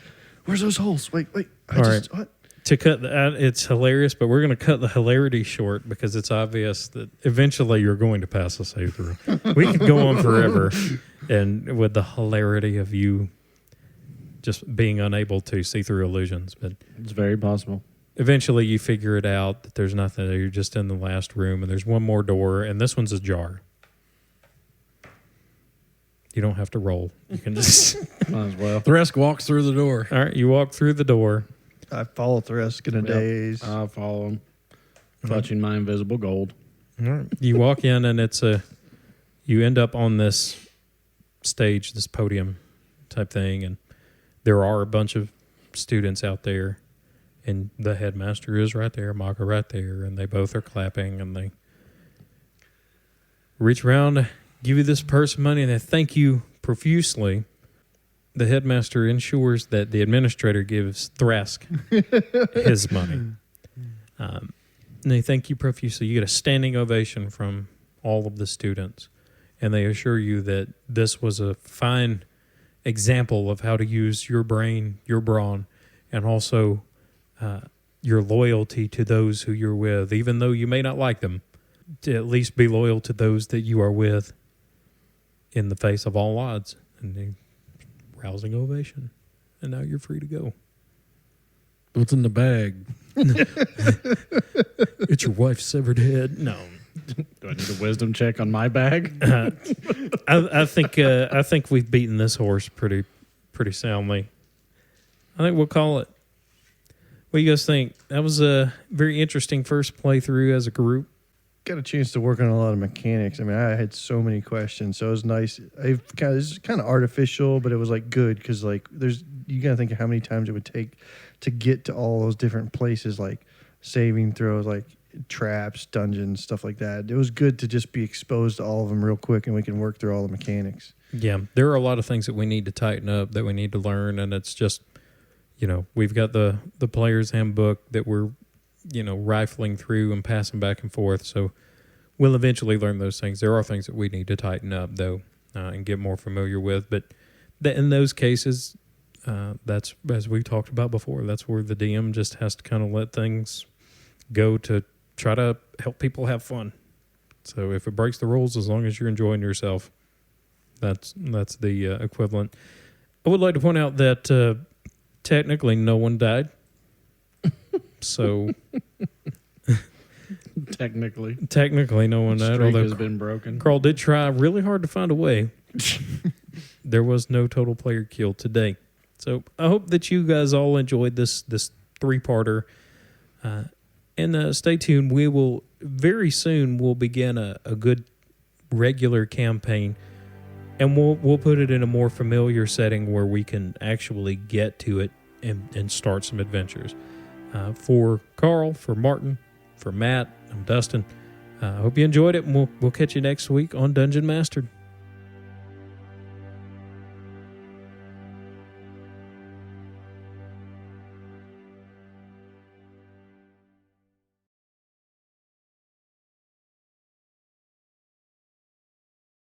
where's those holes? Wait. All right. What? To cut it's hilarious, but we're going to cut the hilarity short because it's obvious that eventually you're going to pass a save through. We could go on forever, and with the hilarity of you just being unable to see through illusions, but It's very possible. eventually you figure it out that there's nothing there. You're just in the last room, and there's one more door, and this one's ajar. You don't have to roll. You can just... Might as well. Thresk walks through the door. All right, you walk through the door. I follow Thresk in a Yep. daze. I'll follow him, clutching my invisible gold. All right. You walk in, and you end up on this stage, this podium type thing, and there are a bunch of students out there, and the headmaster is right there, Maka right there, and they both are clapping, and they reach around, give you this purse of money, and they thank you profusely. The headmaster ensures that the administrator gives Thresk his money. And they thank you profusely. You get a standing ovation from all of the students, and they assure you that this was a fine example of how to use your brain, your brawn, and also your loyalty to those who you're with, even though you may not like them, to at least be loyal to those that you are with in the face of all odds. And they rousing ovation. and now you're free to go. What's in the bag? It's your wife's severed head. No. Do I need a wisdom check on my bag? I think we've beaten this horse pretty soundly. I think we'll call it. What do you guys think? That was a very interesting first playthrough as a group. Got a chance to work on a lot of mechanics. I mean, I had so many questions, so it was nice. It's kind of artificial, but it was like good because like you gotta think of how many times it would take to get to all those different places, like saving throws, like traps, dungeons, stuff like that. It was good to just be exposed to all of them real quick, and we can work through all the mechanics. Yeah, there are a lot of things that we need to tighten up, that we need to learn, and it's just, we've got the player's handbook that we're, rifling through and passing back and forth. So we'll eventually learn those things. There are things that we need to tighten up, though, and get more familiar with. But in those cases, that's, as we talked about before, that's where the DM just has to kind of let things go to try to help people have fun. So if it breaks the rules, as long as you're enjoying yourself, that's the equivalent. I would like to point out that technically no one died. So technically no one died. Streak has been broken. Carl did try really hard to find a way. There was no total player kill today. So I hope that you guys all enjoyed this 3-parter. And stay tuned. We will very soon we'll begin a good regular campaign, and we'll put it in a more familiar setting where we can actually get to it and start some adventures. For Carl, for Martin, for Matt, I'm Dustin. I hope you enjoyed it, and we'll catch you next week on Dungeon Mastered.